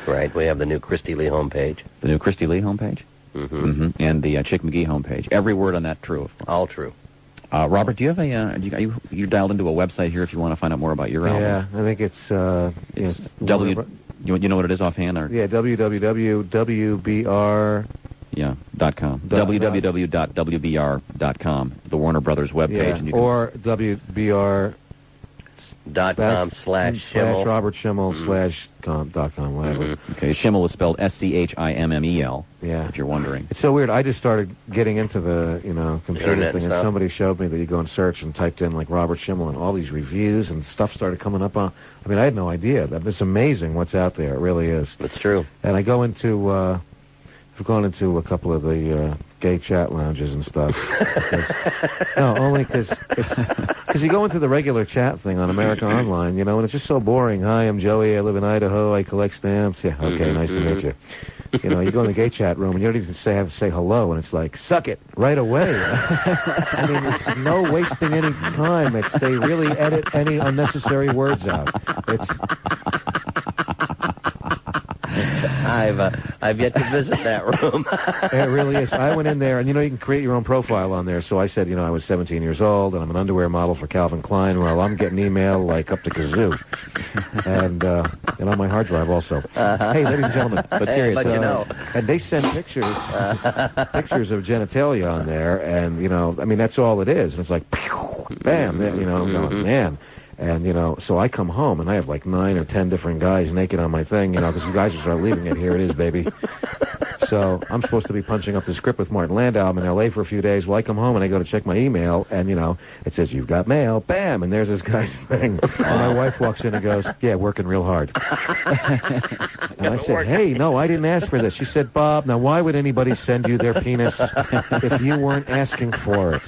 B: Right. We have the new Christy Lee homepage.
C: The new Christy Lee homepage? And the Chick McGee homepage. Every word on that true.
B: All true.
C: Robert, do you have you dialed into a website here if you want to find out more about your album?
D: Yeah, I think it's
C: you know what it is offhand? Or?
D: Yeah, www.wbr.
C: Yeah, .com. www.wbr.com, the Warner Brothers webpage.
D: Yeah,
C: And you can
D: or WBR
B: .com/Schimmel.
D: Robert Schimmel /com, whatever.
C: Okay, Schimmel is spelled Schimmel.
D: Yeah.
C: If you're wondering.
D: It's so weird. I just started getting into the computer
B: Internet
D: thing, and
B: stuff.
D: somebody showed me that you go and search and typed in like Robert Schimmel, and all these reviews and stuff started coming up on. I mean, I had no idea. It's amazing what's out there. It really is.
B: That's true.
D: And I go into. I've gone into a couple of the gay chat lounges and stuff. Only because you go into the regular chat thing on America Online, and it's just so boring. Hi, I'm Joey. I live in Idaho. I collect stamps. Yeah, okay, nice to meet you. You go in the gay chat room and you don't even have to say hello, and it's like, suck it right away. I mean, it's no wasting any time. They really edit any unnecessary words out.
B: I've yet to visit that room.
D: It really is. I went in there, and you can create your own profile on there. So I said, I was 17 years old, and I'm an underwear model for Calvin Klein. Well, I'm getting email like up to kazoo, and on my hard drive also. Hey, ladies and gentlemen,
B: But seriously,
D: and they send pictures of genitalia on there, and I mean that's all it is, and it's like, pew, bam, I'm going, man. And, so I come home, and I have like 9 or 10 different guys naked on my thing, because you guys will start leaving it. Here it is, baby. So I'm supposed to be punching up the script with Martin Landau. I'm in L.A. for a few days. Well, I come home, and I go to check my email, and, it says, you've got mail. Bam! And there's this guy's thing. And my wife walks in and goes, yeah, working real hard. And I said, hey, no, I didn't ask for this. She said, Bob, now why would anybody send you their penis if you weren't asking for it?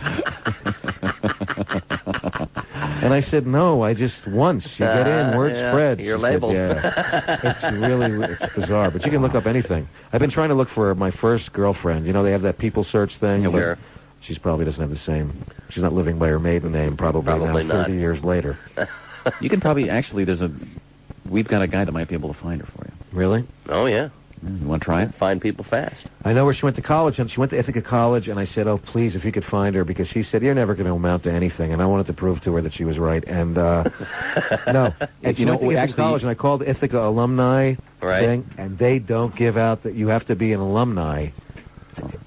D: And I said, no, I just once. You get in, word spreads.
B: You're
D: She said,
B: labeled.
D: yeah. It's bizarre. But you can look up anything. I've been trying to look for my first girlfriend. They have that people search thing.
B: Yeah, sure.
D: She probably doesn't have the same. She's not living by her maiden name probably now, 30
B: not.
D: years later.
C: You can probably, actually, we've got a guy that might be able to find her for you.
D: Really?
B: Oh, yeah.
C: You want to try it?
B: Find people fast.
D: I know where she went to college, and she went to Ithaca College, and I said, oh, please, if you could find her, because she said, you're never going to amount to anything, and I wanted to prove to her that she was right, and, no. And she went to Ithaca College, and I called Ithaca alumni thing, and they don't give out that you have to be an alumni,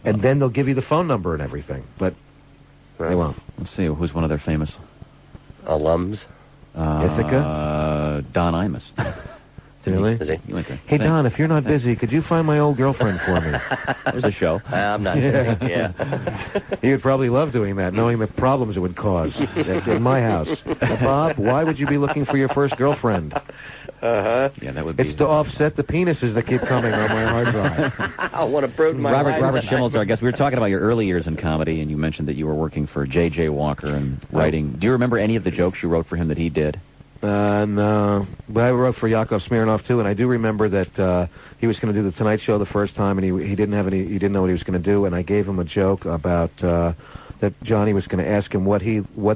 D: and then they'll give you the phone number and everything, but they won't.
C: Let's see, who's one of their famous
B: alums?
D: Ithaca?
C: Don Imus.
D: Really? Hey, Don, if you're not busy, could you find my old girlfriend for me?
C: There's a show.
B: I'm not busy. Yeah.
D: He would probably love doing that, knowing the problems it would cause in my house. Bob, why would you be looking for your first girlfriend?
B: Uh-huh.
C: Yeah, that would be.
D: It's to offset the penises that keep coming on my hard drive.
B: I want to broaden my life.
C: Robert Schimmel's our guest. We were talking about your early years in comedy, and you mentioned that you were working for J.J. Walker and writing. Do you remember any of the jokes you wrote for him that he did?
D: No, but I wrote for Yakov Smirnoff too, and I do remember that he was going to do the Tonight Show the first time, and he didn't have any. He didn't know what he was going to do, and I gave him a joke about that Johnny was going to ask him what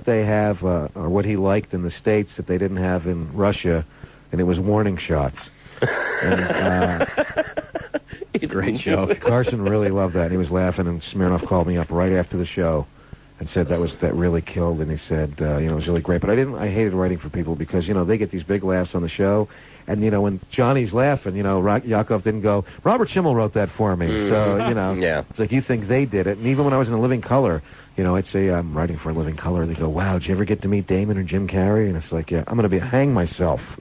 D: they have or what he liked in the States that they didn't have in Russia, and it was warning shots. And,
C: great show.
D: Carson really loved that, and he was laughing, and Smirnoff called me up right after the show and said that really killed, and he said, it was really great. But I hated writing for people because, they get these big laughs on the show, and, when Johnny's laughing, Yakov didn't go, Robert Schimmel wrote that for me. So,
B: yeah.
D: It's like you think they did it. And even when I was in A Living Color, I'd say, I'm writing for A Living Color. They go, wow, did you ever get to meet Damon or Jim Carrey? And it's like, yeah, I'm going to hang myself.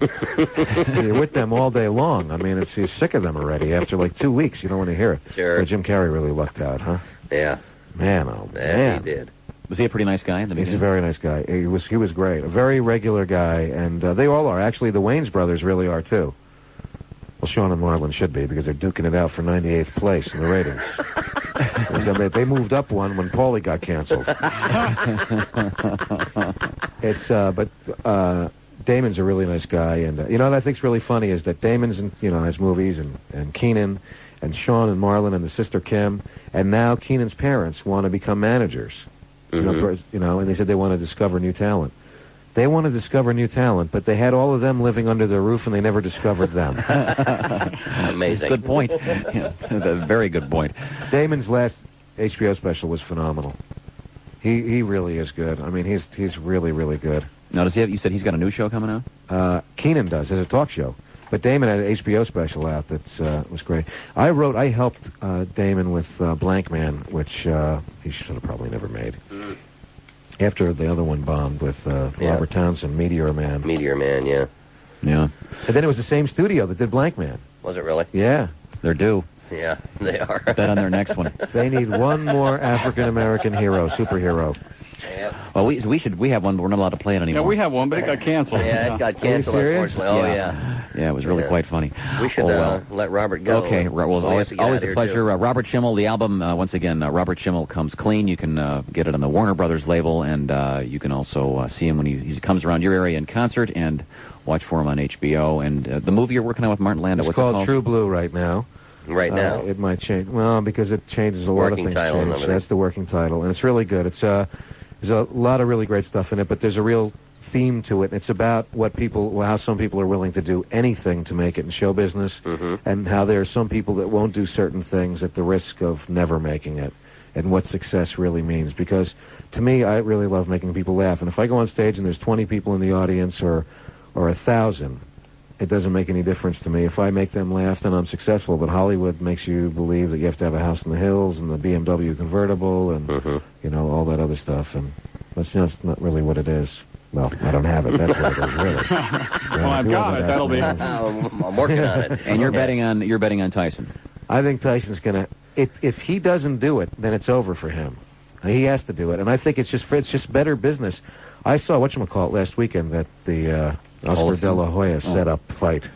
D: You're with them all day long. I mean, you're sick of them already. After like 2 weeks, you don't want to hear it.
B: Sure.
D: But Jim Carrey really lucked out, huh?
B: Yeah.
D: Man, oh,
B: Yeah,
D: man.
B: he did.
C: Was he a pretty nice guy in the beginning?
D: He's a very nice guy. He was great. A very regular guy, and they all are. Actually, the Wayans brothers really are, too. Well, Sean and Marlon should be, because they're duking it out for 98th place in the ratings. They moved up one when Paulie got canceled. But Damon's a really nice guy, and what I think's really funny is that Damon's in, has movies, and Keenan, and Sean and Marlon and the sister Kim, and now Keenan's parents want to become managers. And they said they want to discover new talent. They want to discover new talent, but they had all of them living under their roof, and they never discovered them.
B: Amazing.
C: Good point. Yeah, very good point.
D: Damon's last HBO special was phenomenal. He really is good. I mean, he's really, really good.
C: Now, you said he's got a new show coming out?
D: Keenan does. There's a talk show. But Damon had an HBO special out that was great. I helped Damon with Blank Man, which he should have probably never made. After the other one bombed with Robert Townsend, Meteor Man.
B: Meteor Man, yeah.
C: Yeah.
D: And then it was the same studio that did Blank Man.
B: Was it really?
D: Yeah.
C: They're due.
B: Yeah, they are.
C: Bet on their next one.
D: They need one more African-American superhero.
B: Yeah.
C: Well, we have one, but we're not allowed to play it anymore.
A: Yeah, we have one, but it got canceled.
B: Yeah, it got canceled, unfortunately. Oh, yeah.
C: Yeah, it was really quite funny.
B: We should let Robert go.
C: Okay, well, always a pleasure.
B: Too.
C: Robert Schimmel, the album, once again, Robert Schimmel Comes Clean. You can get it on the Warner Brothers label, and you can also see him when he comes around your area in concert, and watch for him on HBO. And the movie you're working on with Martin Landau, what's it called?
D: True Blue right now.
B: Right now?
D: It might change. Well, because it changes a lot of things.
B: Title
D: That's the working title, and it's really good. It's there's a lot of really great stuff in it, but there's a real theme to it. It's about how some people are willing to do anything to make it in show business, and how there are some people that won't do certain things at the risk of never making it, and what success really means. Because to me, I really love making people laugh, and if I go on stage and there's 20 people in the audience or 1,000, it doesn't make any difference to me. If I make them laugh, then I'm successful. But Hollywood makes you believe that you have to have a house in the hills and the BMW convertible and all that other stuff, and that's just not really what it is. Well, I don't have it. That's what it is, really.
A: Well, I've got it. That'll be.
B: I'm working on it.
C: And you're betting on Tyson.
D: I think Tyson's gonna. If he doesn't do it, then it's over for him. He has to do it, and I think it's just better business. I saw whatchamacallit last weekend that the Oscar De La Hoya set up fight.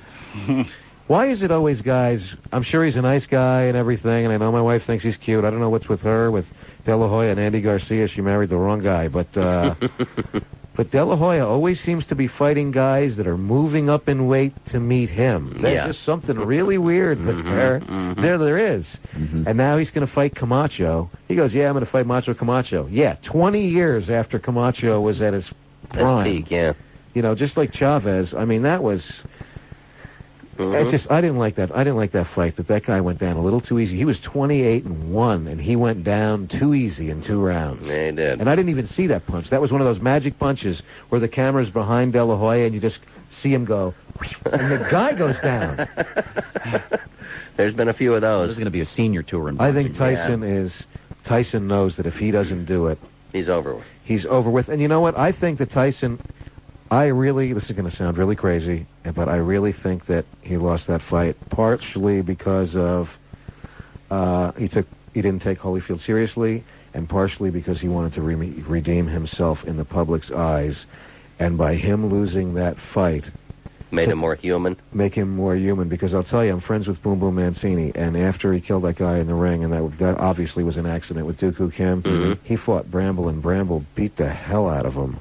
D: Why is it always guys? I'm sure he's a nice guy and everything, and I know my wife thinks he's cute. I don't know what's with her, with De La Hoya and Andy Garcia. She married the wrong guy, but but De La Hoya always seems to be fighting guys that are moving up in weight to meet him. There's just something really weird there is. And now he's going to fight Camacho. He goes, yeah, I'm going to fight Macho Camacho. Yeah, 20 years after Camacho was at his prime.
B: His peak, yeah.
D: Just like Chavez. I mean, that was. It's just I didn't like that. I didn't like that fight. That guy went down a little too easy. He was 28-1, and he went down too easy in 2 rounds.
B: Yeah, he did.
D: And I didn't even see that punch. That was one of those magic punches where the camera's behind De La Hoya, and you just see him go, and the guy goes down.
B: There's been a few of those.
C: This is going to be a senior tour in
D: I
C: boxing.
D: think Tyson knows that if he doesn't do it,
B: he's over with.
D: He's over with. And you know what? I think that Tyson. This is going to sound really crazy, but I really think that he lost that fight partially because of he didn't take Holyfield seriously, and partially because he wanted to redeem himself in the public's eyes, and by him losing that fight,
B: made him more human.
D: Make him more human, because I'll tell you, I'm friends with Boom Boom Mancini, and after he killed that guy in the ring, and that obviously was an accident with Dooku Kim, he fought Bramble, and Bramble beat the hell out of him.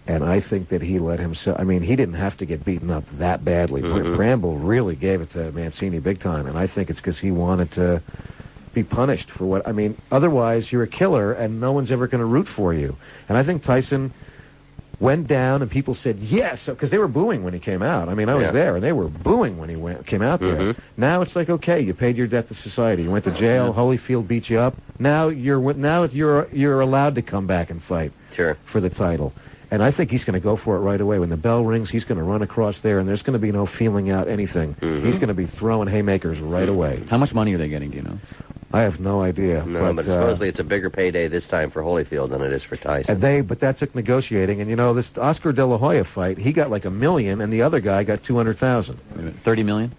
D: And I think that he let himself. I mean, he didn't have to get beaten up that badly. Bramble really gave it to Mancini big time, and I think it's because he wanted to be punished for what. I mean, otherwise you're a killer, and no one's ever going to root for you. And I think Tyson went down, and people said yes, because they were booing when he came out. I mean, I was there, and they were booing when he came out there. Now it's like, okay, you paid your debt to society. You went to jail. Holyfield beat you up. Now you're allowed to come back and fight for the title. And I think he's going to go for it right away. When the bell rings, he's going to run across there, and there's going to be no feeling out anything. He's going to be throwing haymakers right away.
C: How much money are they getting, do you know?
D: I have no idea.
B: No, but supposedly it's a bigger payday this time for Holyfield than it is for Tyson.
D: But that took negotiating. And, this Oscar De La Hoya fight, he got like $1 million, and the other guy got $200,000.
C: $30 million?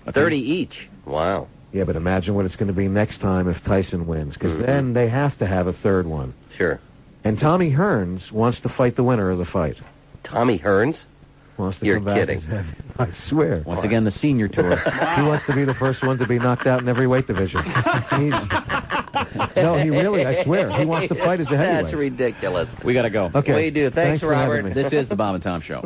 B: 30 each. Wow.
D: Yeah, but imagine what it's going to be next time if Tyson wins, because then they have to have a third one.
B: Sure.
D: And Tommy Hearns wants to fight the winner of the fight.
B: Tommy Hearns?
D: Wants to
B: You're
D: come back.
B: kidding.
D: I swear.
C: Once again, the senior tour.
D: He wants to be the first one to be knocked out in every weight division. No, he really, I swear, he wants to fight as a heavyweight.
B: That's ridiculous.
C: We got to go.
D: Okay.
B: We do. Thanks
D: for having
B: Robert.
D: me.
C: This is the Bob and Tom Show.